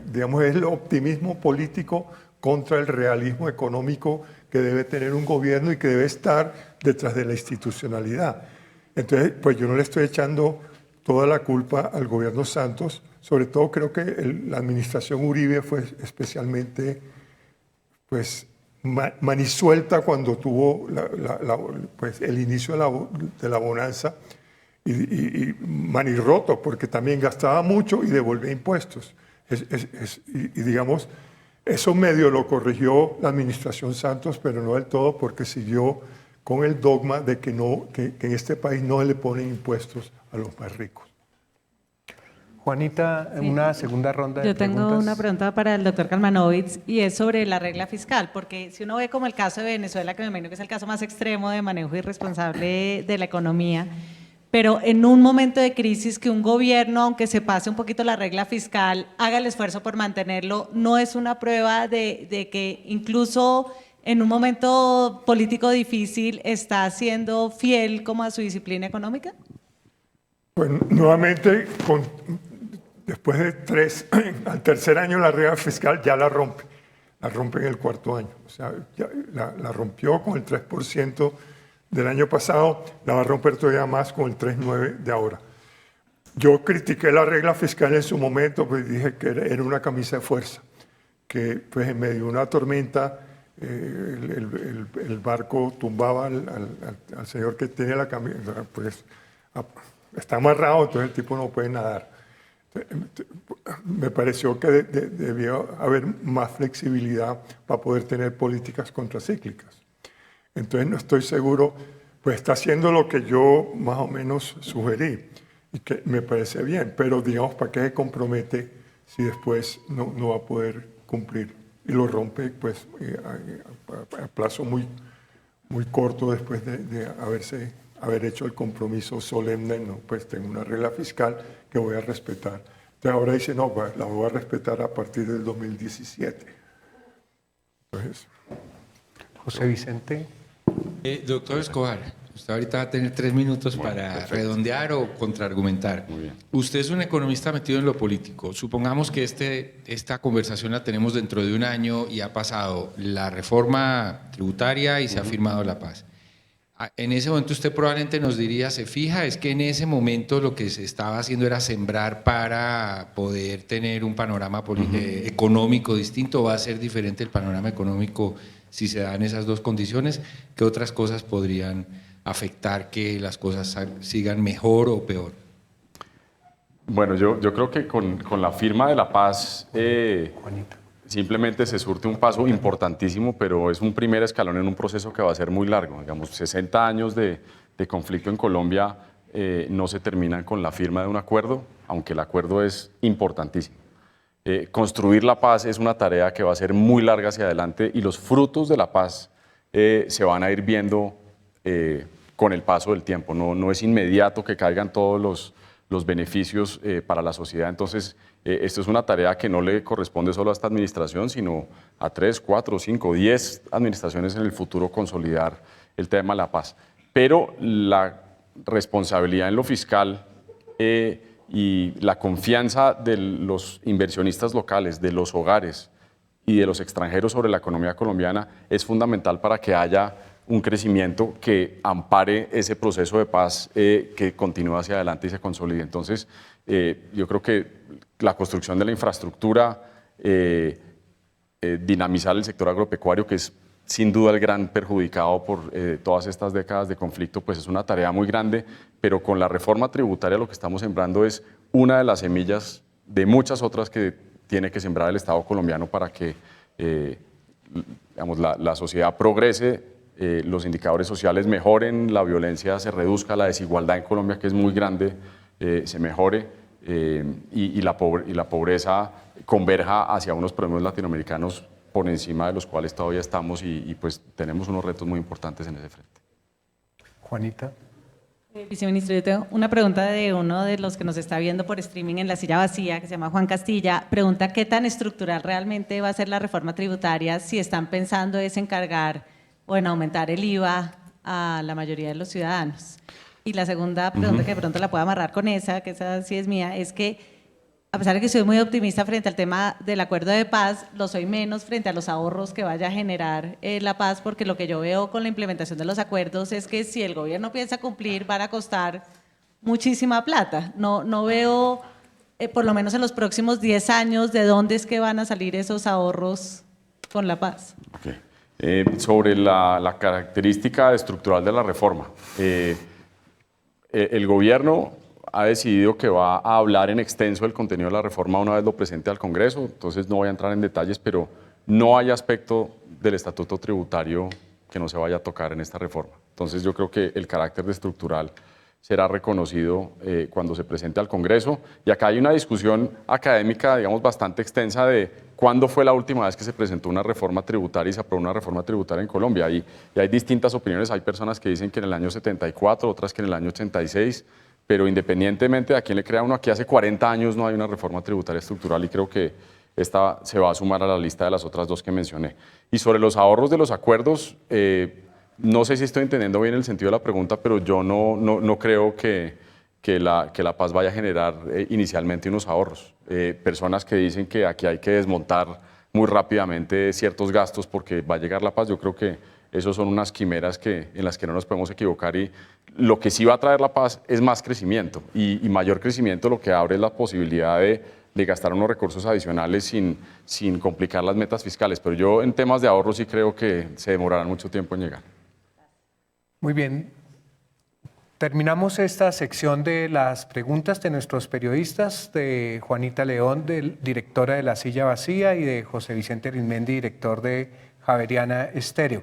digamos, es el optimismo político contra el realismo económico que debe tener un gobierno y que debe estar detrás de la institucionalidad. Entonces, pues yo no le estoy echando toda la culpa al gobierno Santos. Sobre todo creo que la administración Uribe fue especialmente pues, manisuelta cuando tuvo pues, el inicio de la bonanza, y manirroto, porque también gastaba mucho y devolvía impuestos. Y digamos, eso medio lo corrigió la administración Santos, pero no del todo, porque siguió con el dogma de que en este país no le ponen impuestos a los más ricos. Juanita, sí. Una segunda ronda de preguntas. Yo tengo una pregunta para el doctor Kalmanovich, y es sobre la regla fiscal, porque si uno ve como el caso de Venezuela, que me imagino que es el caso más extremo de manejo irresponsable de la economía, pero en un momento de crisis que un gobierno, aunque se pase un poquito la regla fiscal, haga el esfuerzo por mantenerlo, ¿no es una prueba de que incluso en un momento político difícil está siendo fiel como a su disciplina económica? Pues nuevamente, después de al tercer año la regla fiscal ya la rompe en el cuarto año. O sea, ya la rompió con el 3% del año pasado, la va a romper todavía más con el 3,9% de ahora. Yo critiqué la regla fiscal en su momento, pues dije que era una camisa de fuerza, que pues en medio de una tormenta el barco tumbaba al señor que tiene la camisa, pues está amarrado, entonces el tipo no puede nadar. Me pareció que debía haber más flexibilidad para poder tener políticas contracíclicas. Entonces no estoy seguro, pues está haciendo lo que yo más o menos sugerí y que me parece bien, pero digamos, ¿para qué se compromete si después no va a poder cumplir? Y lo rompe pues a plazo muy corto después de haber hecho el compromiso solemne, no, pues tengo una regla fiscal que voy a respetar. Entonces ahora dice, no, la voy a respetar a partir del 2017. Entonces, José Vicente. Doctor Escobar, usted ahorita va a tener 3 minutos para redondear o contraargumentar. Usted es un economista metido en lo político. Supongamos que esta conversación la tenemos dentro de un año y ha pasado la reforma tributaria y se ha firmado la paz. En ese momento usted probablemente nos diría, se fija, es que en ese momento lo que se estaba haciendo era sembrar para poder tener un panorama económico distinto. ¿Va a ser diferente el panorama económico si se dan esas dos condiciones, ¿qué otras cosas podrían afectar que las cosas sigan mejor o peor? Bueno, yo creo que con la firma de la paz simplemente se surte un paso importantísimo, pero es un primer escalón en un proceso que va a ser muy largo. Digamos, 60 años de conflicto en Colombia no se terminan con la firma de un acuerdo, aunque el acuerdo es importantísimo. Construir la paz es una tarea que va a ser muy larga hacia adelante y los frutos de la paz se van a ir viendo con el paso del tiempo. No es inmediato que caigan todos los beneficios para la sociedad. Entonces, esto es una tarea que no le corresponde solo a esta administración, sino a 3, 4, 5, 10 administraciones en el futuro consolidar el tema de la paz. Pero la responsabilidad en lo fiscal y la confianza de los inversionistas locales, de los hogares y de los extranjeros sobre la economía colombiana es fundamental para que haya un crecimiento que ampare ese proceso de paz que continúa hacia adelante y se consolide. Entonces, yo creo que la construcción de la infraestructura, dinamizar el sector agropecuario, que es sin duda el gran perjudicado por todas estas décadas de conflicto, pues es una tarea muy grande, pero con la reforma tributaria lo que estamos sembrando es una de las semillas de muchas otras que tiene que sembrar el Estado colombiano para que digamos, la sociedad progrese, los indicadores sociales mejoren, la violencia se reduzca, la desigualdad en Colombia, que es muy grande, se mejore y la pobreza converja hacia unos promedios latinoamericanos por encima de los cuales todavía estamos y pues tenemos unos retos muy importantes en ese frente. Juanita. Viceministro, yo tengo una pregunta de uno de los que nos está viendo por streaming en la silla vacía, que se llama Juan Castilla. Pregunta qué tan estructural realmente va a ser la reforma tributaria, si están pensando es encargar o en aumentar el IVA a la mayoría de los ciudadanos. Y la segunda pregunta, que de pronto la puedo amarrar con esa, que esa sí es mía, es que a pesar de que soy muy optimista frente al tema del acuerdo de paz, lo soy menos frente a los ahorros que vaya a generar la paz, porque lo que yo veo con la implementación de los acuerdos es que si el gobierno piensa cumplir van a costar muchísima plata. No veo, por lo menos en los próximos 10 años, de dónde es que van a salir esos ahorros con la paz. Okay. Sobre la característica estructural de la reforma, el gobierno ha decidido que va a hablar en extenso del contenido de la reforma una vez lo presente al Congreso, entonces no voy a entrar en detalles, pero no hay aspecto del estatuto tributario que no se vaya a tocar en esta reforma. Entonces yo creo que el carácter de estructural será reconocido cuando se presente al Congreso. Y acá hay una discusión académica, digamos, bastante extensa de cuándo fue la última vez que se presentó una reforma tributaria y se aprobó una reforma tributaria en Colombia. Y hay distintas opiniones, hay personas que dicen que en el año 74, otras que en el año 86, pero independientemente de a quién le crea uno, aquí hace 40 años no hay una reforma tributaria estructural y creo que esta se va a sumar a la lista de las otras dos que mencioné. Y sobre los ahorros de los acuerdos, no sé si estoy entendiendo bien el sentido de la pregunta, pero yo no creo que la paz vaya a generar inicialmente unos ahorros. Personas que dicen que aquí hay que desmontar muy rápidamente ciertos gastos porque va a llegar la paz, yo creo que esos son unas quimeras en las que no nos podemos equivocar y lo que sí va a traer la paz es más crecimiento y mayor crecimiento lo que abre es la posibilidad de gastar unos recursos adicionales sin complicar las metas fiscales. Pero yo en temas de ahorro sí creo que se demorarán mucho tiempo en llegar. Muy bien. Terminamos esta sección de las preguntas de nuestros periodistas, de Juanita León, directora de La Silla Vacía, y de José Vicente Arizmendi, director de Javeriana Estéreo.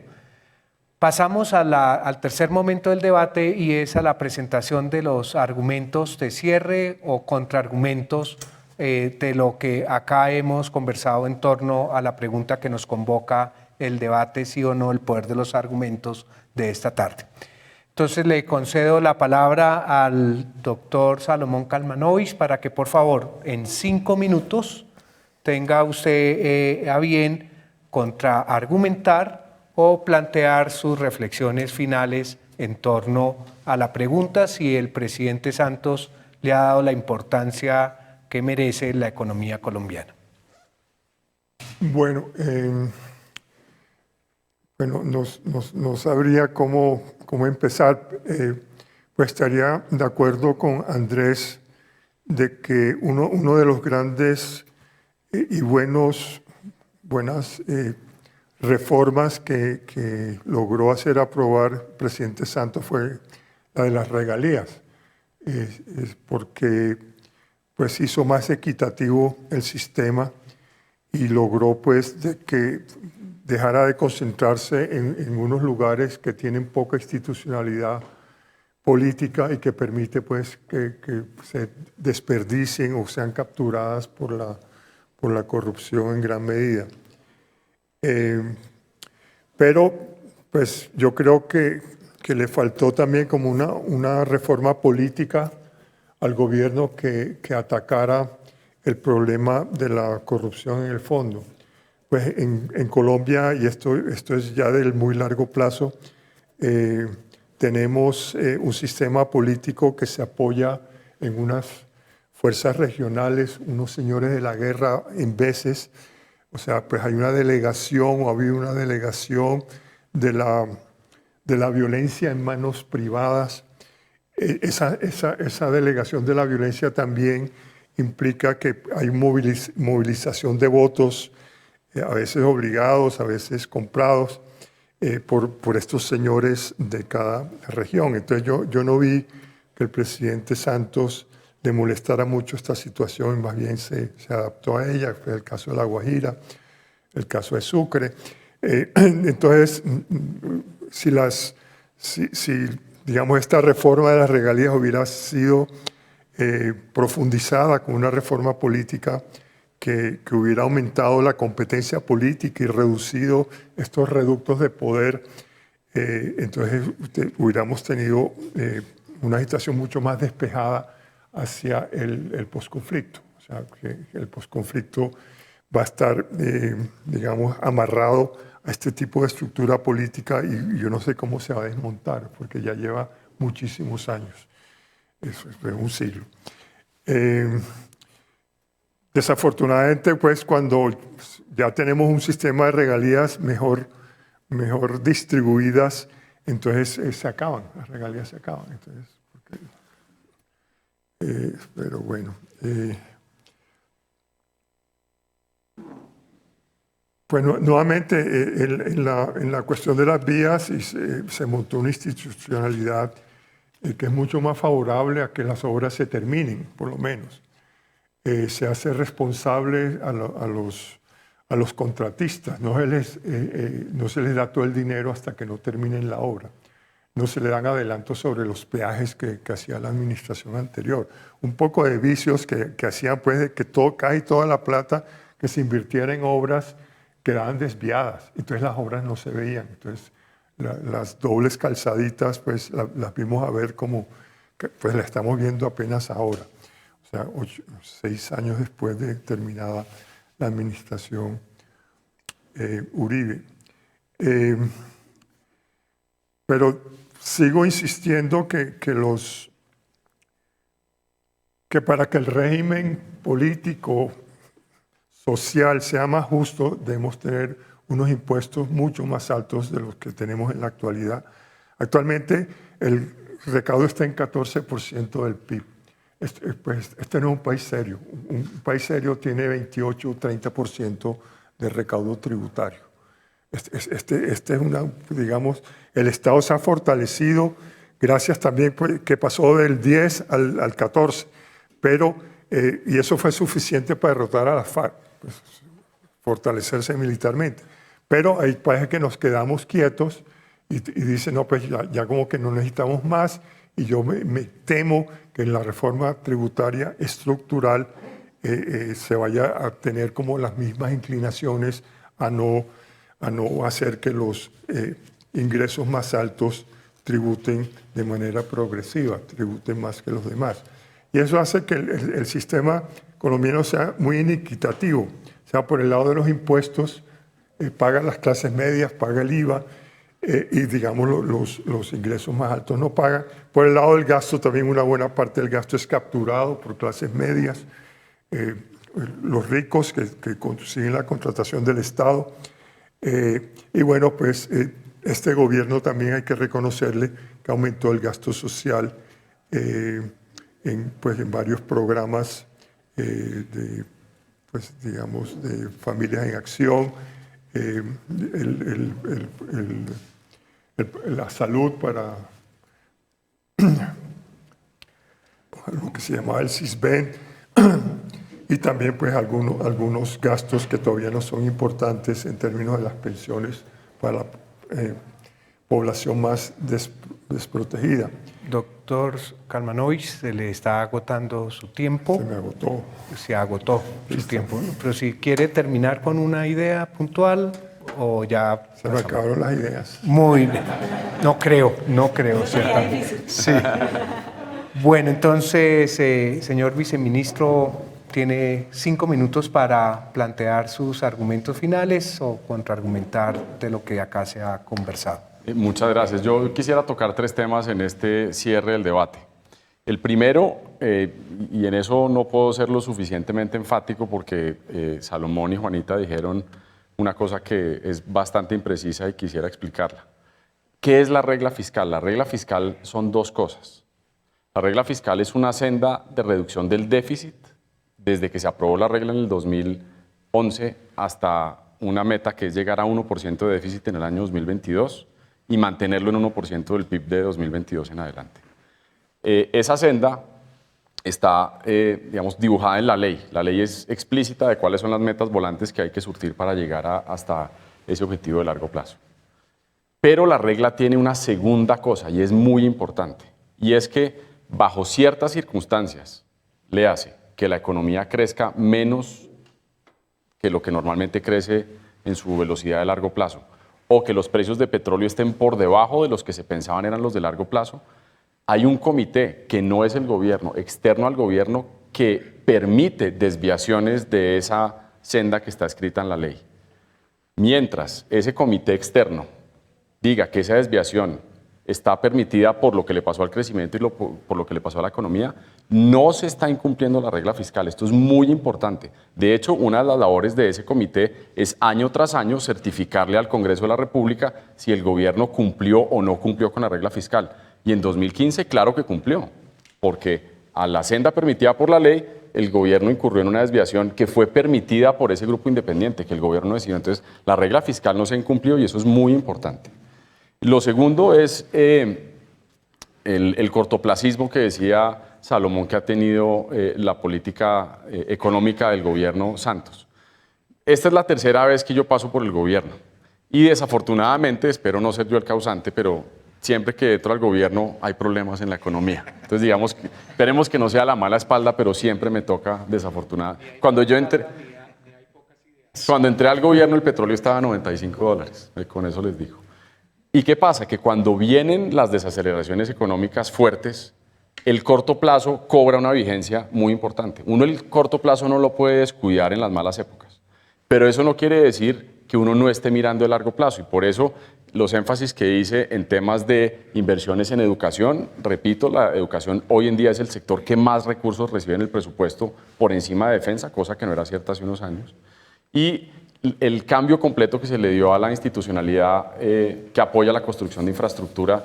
Pasamos al tercer momento del debate y es a la presentación de los argumentos de cierre o contraargumentos de lo que acá hemos conversado en torno a la pregunta que nos convoca el debate, sí o no, el poder de los argumentos de esta tarde. Entonces le concedo la palabra al doctor Salomón Kalmanovich para que por favor en 5 minutos tenga usted a bien contraargumentar o plantear sus reflexiones finales en torno a la pregunta si el presidente Santos le ha dado la importancia que merece la economía colombiana. Bueno, no sabría cómo empezar. Pues estaría de acuerdo con Andrés de que uno de los grandes y buenas reformas que logró hacer aprobar el presidente Santos fue la de las regalías, porque pues hizo más equitativo el sistema y logró pues que dejara de concentrarse en unos lugares que tienen poca institucionalidad política y que permite pues que se desperdicien o sean capturadas por la corrupción en gran medida. Pero pues yo creo que le faltó también como una reforma política al gobierno que atacara el problema de la corrupción en el fondo. Pues en Colombia, y esto es ya del muy largo plazo, tenemos un sistema político que se apoya en unas fuerzas regionales, unos señores de la guerra en veces. O sea, pues hay una delegación o ha habido una delegación de la violencia en manos privadas. Esa delegación de la violencia también implica que hay movilización de votos, a veces obligados, a veces comprados, por estos señores de cada región. Entonces yo no vi que el presidente Santos le molestara mucho esta situación, más bien se adaptó a ella. Fue el caso de La Guajira, el caso de Sucre. Entonces, si digamos, esta reforma de las regalías hubiera sido profundizada con una reforma política que hubiera aumentado la competencia política y reducido estos reductos de poder, entonces hubiéramos tenido una situación mucho más despejada hacia el posconflicto. O sea, que el posconflicto va a estar, digamos, amarrado a este tipo de estructura política y yo no sé cómo se va a desmontar, porque ya lleva muchísimos años, eso es un siglo. Desafortunadamente, pues cuando ya tenemos un sistema de regalías mejor distribuidas, entonces se acaban, las regalías se acaban. Entonces, pero bueno. Pues nuevamente, en la cuestión de las vías se montó una institucionalidad que es mucho más favorable a que las obras se terminen, por lo menos. Se hace responsable a los contratistas, no se les da todo el dinero hasta que no terminen la obra. No se le dan adelantos sobre los peajes que hacía la administración anterior. Un poco de vicios que hacían pues de que casi toda la plata que se invirtiera en obras quedaban desviadas. Entonces las obras no se veían. Entonces las dobles calzaditas pues las vimos a ver como que pues la estamos viendo apenas ahora. O sea, 6 años después de terminada la administración Uribe. Pero sigo insistiendo que para que el régimen político, social sea más justo, debemos tener unos impuestos mucho más altos de los que tenemos en la actualidad. Actualmente el recaudo está en 14% del PIB. Pues, este no es un país serio. Un país serio tiene 28 o 30% de recaudo tributario. Este es digamos, el Estado se ha fortalecido gracias también pues, que pasó del 10 al 14, pero, y eso fue suficiente para derrotar a la FARC, pues, fortalecerse militarmente. Pero hay países que nos quedamos quietos y dicen, no, pues ya como que no necesitamos más, y yo me temo que en la reforma tributaria estructural se vaya a tener como las mismas inclinaciones a no hacer que los ingresos más altos tributen de manera progresiva, tributen más que los demás. Y eso hace que el sistema colombiano sea muy inequitativo. O sea, por el lado de los impuestos, pagan las clases medias, paga el IVA, y digamos los ingresos más altos no pagan. Por el lado del gasto también una buena parte del gasto es capturado por clases medias, los ricos que consiguen la contratación del Estado. Y bueno, pues este gobierno también hay que reconocerle que aumentó el gasto social en varios programas de familias en acción, la salud para lo que se llamaba el CISBEN, y también pues algunos gastos que todavía no son importantes en términos de las pensiones para la población más desprotegida. Doctor Kalmanovich, se le está agotando su tiempo. Se me agotó. Se agotó su tiempo. Pero si quiere terminar con una idea puntual o ya... Se me acabaron las ideas. Muy bien. No creo, ciertamente. Sí. Bueno, entonces, señor viceministro, tiene 5 minutos para plantear sus argumentos finales o contraargumentar de lo que acá se ha conversado. Muchas gracias. Yo quisiera tocar 3 temas en este cierre del debate. El primero, y en eso no puedo ser lo suficientemente enfático porque Salomón y Juanita dijeron una cosa que es bastante imprecisa y quisiera explicarla. ¿Qué es la regla fiscal? La regla fiscal son 2 cosas. La regla fiscal es una senda de reducción del déficit desde que se aprobó la regla en el 2011 hasta una meta que es llegar a 1% de déficit en el año 2022 y mantenerlo en 1% del PIB de 2022 en adelante. Esa senda está, digamos, dibujada en la ley. La ley es explícita de cuáles son las metas volantes que hay que surtir para llegar hasta ese objetivo de largo plazo. Pero la regla tiene una segunda cosa y es muy importante, y es que bajo ciertas circunstancias, le hace que la economía crezca menos que lo que normalmente crece en su velocidad de largo plazo, o que los precios de petróleo estén por debajo de los que se pensaban eran los de largo plazo, hay un comité que no es el gobierno, externo al gobierno, que permite desviaciones de esa senda que está escrita en la ley. Mientras ese comité externo diga que esa desviación está permitida por lo que le pasó al crecimiento y por lo que le pasó a la economía, no se está incumpliendo la regla fiscal. Esto es muy importante. De hecho, una de las labores de ese comité es año tras año certificarle al Congreso de la República si el gobierno cumplió o no cumplió con la regla fiscal. Y en 2015, claro que cumplió, porque a la senda permitida por la ley, el gobierno incurrió en una desviación que fue permitida por ese grupo independiente, que el gobierno decidió. Entonces, la regla fiscal no se incumplió y eso es muy importante. Lo segundo es el cortoplacismo que decía Salomón que ha tenido la política económica del gobierno Santos. Esta es la tercera vez que yo paso por el gobierno y desafortunadamente, espero no ser yo el causante, pero siempre que entro al gobierno hay problemas en la economía. Entonces digamos, esperemos que no sea la mala espalda, pero siempre me toca desafortunadamente. Cuando entré al gobierno el petróleo estaba a $95, con eso les digo. ¿Y qué pasa? Que cuando vienen las desaceleraciones económicas fuertes, el corto plazo cobra una vigencia muy importante. Uno el corto plazo no lo puede descuidar en las malas épocas, pero eso no quiere decir que uno no esté mirando el largo plazo, y por eso los énfasis que hice en temas de inversiones en educación, repito, la educación hoy en día es el sector que más recursos recibe en el presupuesto por encima de defensa, cosa que no era cierta hace unos años, y el cambio completo que se le dio a la institucionalidad que apoya la construcción de infraestructura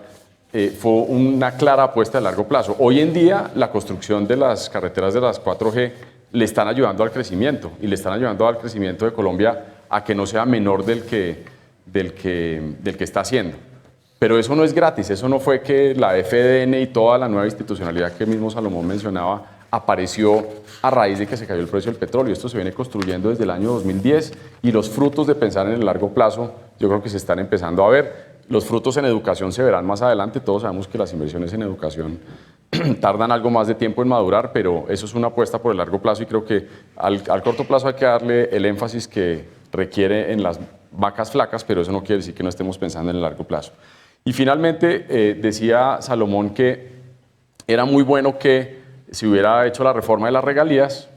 fue una clara apuesta a largo plazo. Hoy en día la construcción de las carreteras de las 4G le están ayudando al crecimiento y le están ayudando al crecimiento de Colombia a que no sea menor del que está haciendo. Pero eso no es gratis, eso no fue que la FDN y toda la nueva institucionalidad que mismo Salomón mencionaba apareció a raíz de que se cayó el precio del petróleo. Esto se viene construyendo desde el año 2010 y los frutos de pensar en el largo plazo yo creo que se están empezando a ver. Los frutos en educación se verán más adelante. Todos sabemos que las inversiones en educación tardan algo más de tiempo en madurar, pero eso es una apuesta por el largo plazo y creo que al corto plazo hay que darle el énfasis que requiere en las vacas flacas, pero eso no quiere decir que no estemos pensando en el largo plazo. Y finalmente decía Salomón que era muy bueno que se hubiera hecho la reforma de las regalías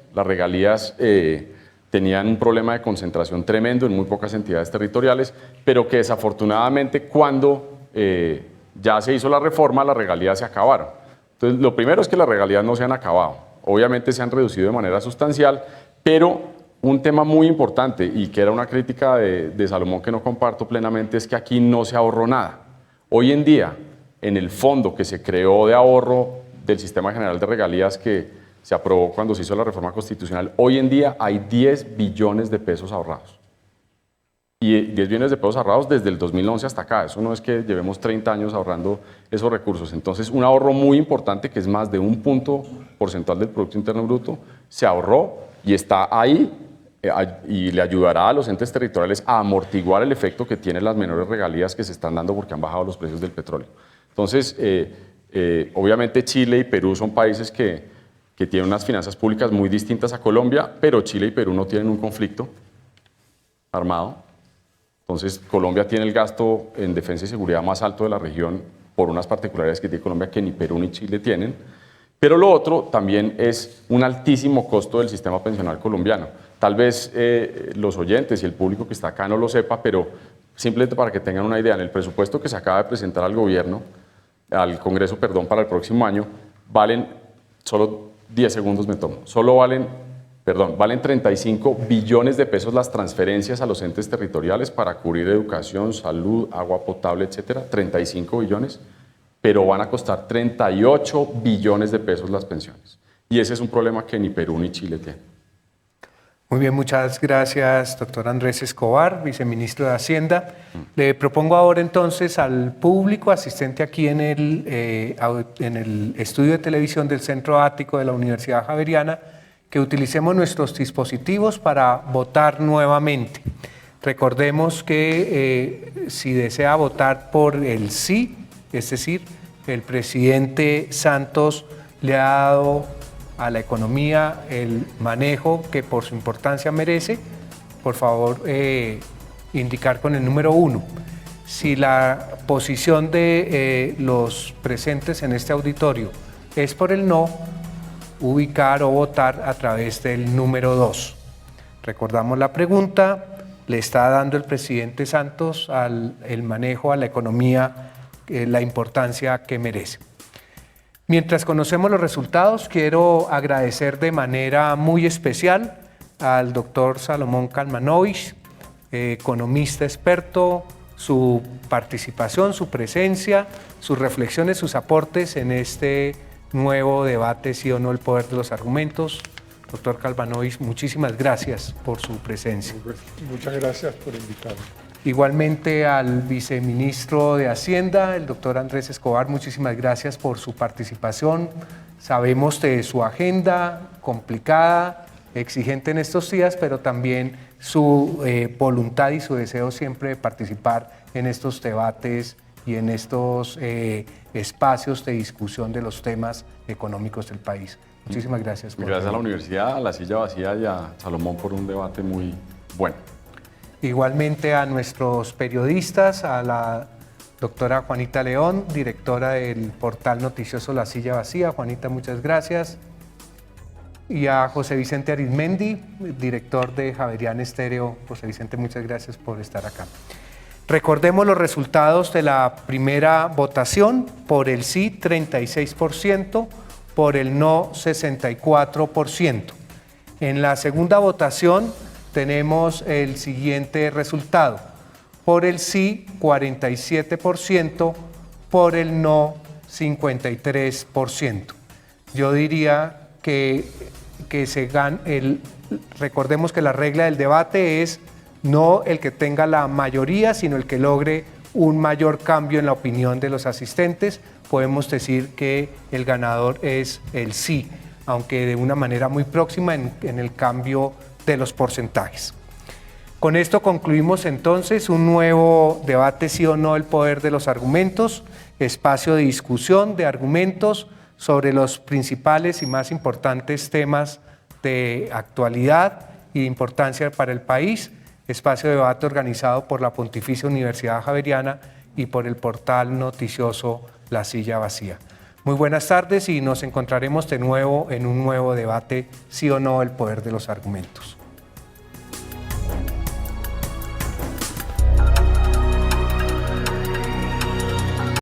tenían un problema de concentración tremendo en muy pocas entidades territoriales, pero que desafortunadamente cuando ya se hizo la reforma, las regalías se acabaron. Entonces, lo primero es que las regalías no se han acabado. Obviamente se han reducido de manera sustancial, pero un tema muy importante y que era una crítica de Salomón que no comparto plenamente es que aquí no se ahorró nada. Hoy en día, en el fondo que se creó de ahorro del Sistema General de Regalías que se aprobó cuando se hizo la reforma constitucional, hoy en día hay 10 billones de pesos ahorrados. y 10 billones de pesos ahorrados desde el 2011 hasta acá. Eso no es que llevemos 30 años ahorrando esos recursos. Entonces, un ahorro muy importante, que es más de 1 punto porcentual del Producto Interno Bruto, se ahorró y está ahí y le ayudará a los entes territoriales a amortiguar el efecto que tienen las menores regalías que se están dando porque han bajado los precios del petróleo. Entonces, obviamente Chile y Perú son países que tienen unas finanzas públicas muy distintas a Colombia, pero Chile y Perú no tienen un conflicto armado. Entonces, Colombia tiene el gasto en defensa y seguridad más alto de la región por unas particularidades que tiene Colombia que ni Perú ni Chile tienen. Pero lo otro también es un altísimo costo del sistema pensional colombiano. Tal vez los oyentes y el público que está acá no lo sepa, pero simplemente para que tengan una idea, en el presupuesto que se acaba de presentar al gobierno, al Congreso, perdón, para el próximo año, valen, solo 10 segundos me tomo, valen 35 billones de pesos las transferencias a los entes territoriales para cubrir educación, salud, agua potable, etcétera, 35 billones, pero van a costar 38 billones de pesos las pensiones. Y ese es un problema que ni Perú ni Chile tienen. Muy bien, muchas gracias, doctor Andrés Escobar, viceministro de Hacienda. Le propongo ahora entonces al público asistente aquí en el estudio de televisión del Centro Ático de la Universidad Javeriana que utilicemos nuestros dispositivos para votar nuevamente. Recordemos que si desea votar por el sí, es decir, el presidente Santos le ha dado a la economía el manejo que por su importancia merece, por favor indicar con el número 1. Si la posición de los presentes en este auditorio es por el no, ubicar o votar a través del número 2. Recordamos la pregunta, le está dando el presidente Santos el manejo a la economía la importancia que merece. Mientras conocemos los resultados, quiero agradecer de manera muy especial al doctor Salomón Kalmanovich, economista experto, su participación, su presencia, sus reflexiones, sus aportes en este nuevo debate, sí o no, el poder de los argumentos. Doctor Kalmanovich, muchísimas gracias por su presencia. Muchas gracias por invitarme. Igualmente al viceministro de Hacienda, el doctor Andrés Escobar, muchísimas gracias por su participación. Sabemos de su agenda complicada, exigente en estos días, pero también su voluntad y su deseo siempre de participar en estos debates y en estos espacios de discusión de los temas económicos del país. Muchísimas gracias. Gracias a la universidad, a la silla vacía y a Salomón por un debate muy bueno. Igualmente a nuestros periodistas, a la doctora Juanita León, directora del portal noticioso La Silla Vacía. Juanita, muchas gracias. Y a José Vicente Arizmendi, director de Javeriana Estéreo. José Vicente, muchas gracias por estar acá. Recordemos los resultados de la primera votación. Por el sí, 36%, por el no, 64%. En la segunda votación tenemos el siguiente resultado. Por el sí, 47%, por el no, 53%. Yo diría que se gana recordemos que la regla del debate es no el que tenga la mayoría, sino el que logre un mayor cambio en la opinión de los asistentes. Podemos decir que el ganador es el sí, aunque de una manera muy próxima en el cambio de los porcentajes. Con esto concluimos entonces un nuevo debate, sí o no, el poder de los argumentos, espacio de discusión de argumentos sobre los principales y más importantes temas de actualidad y de importancia para el país, espacio de debate organizado por la Pontificia Universidad Javeriana y por el portal noticioso La Silla Vacía. Muy buenas tardes y nos encontraremos de nuevo en un nuevo debate, sí o no, el poder de los argumentos.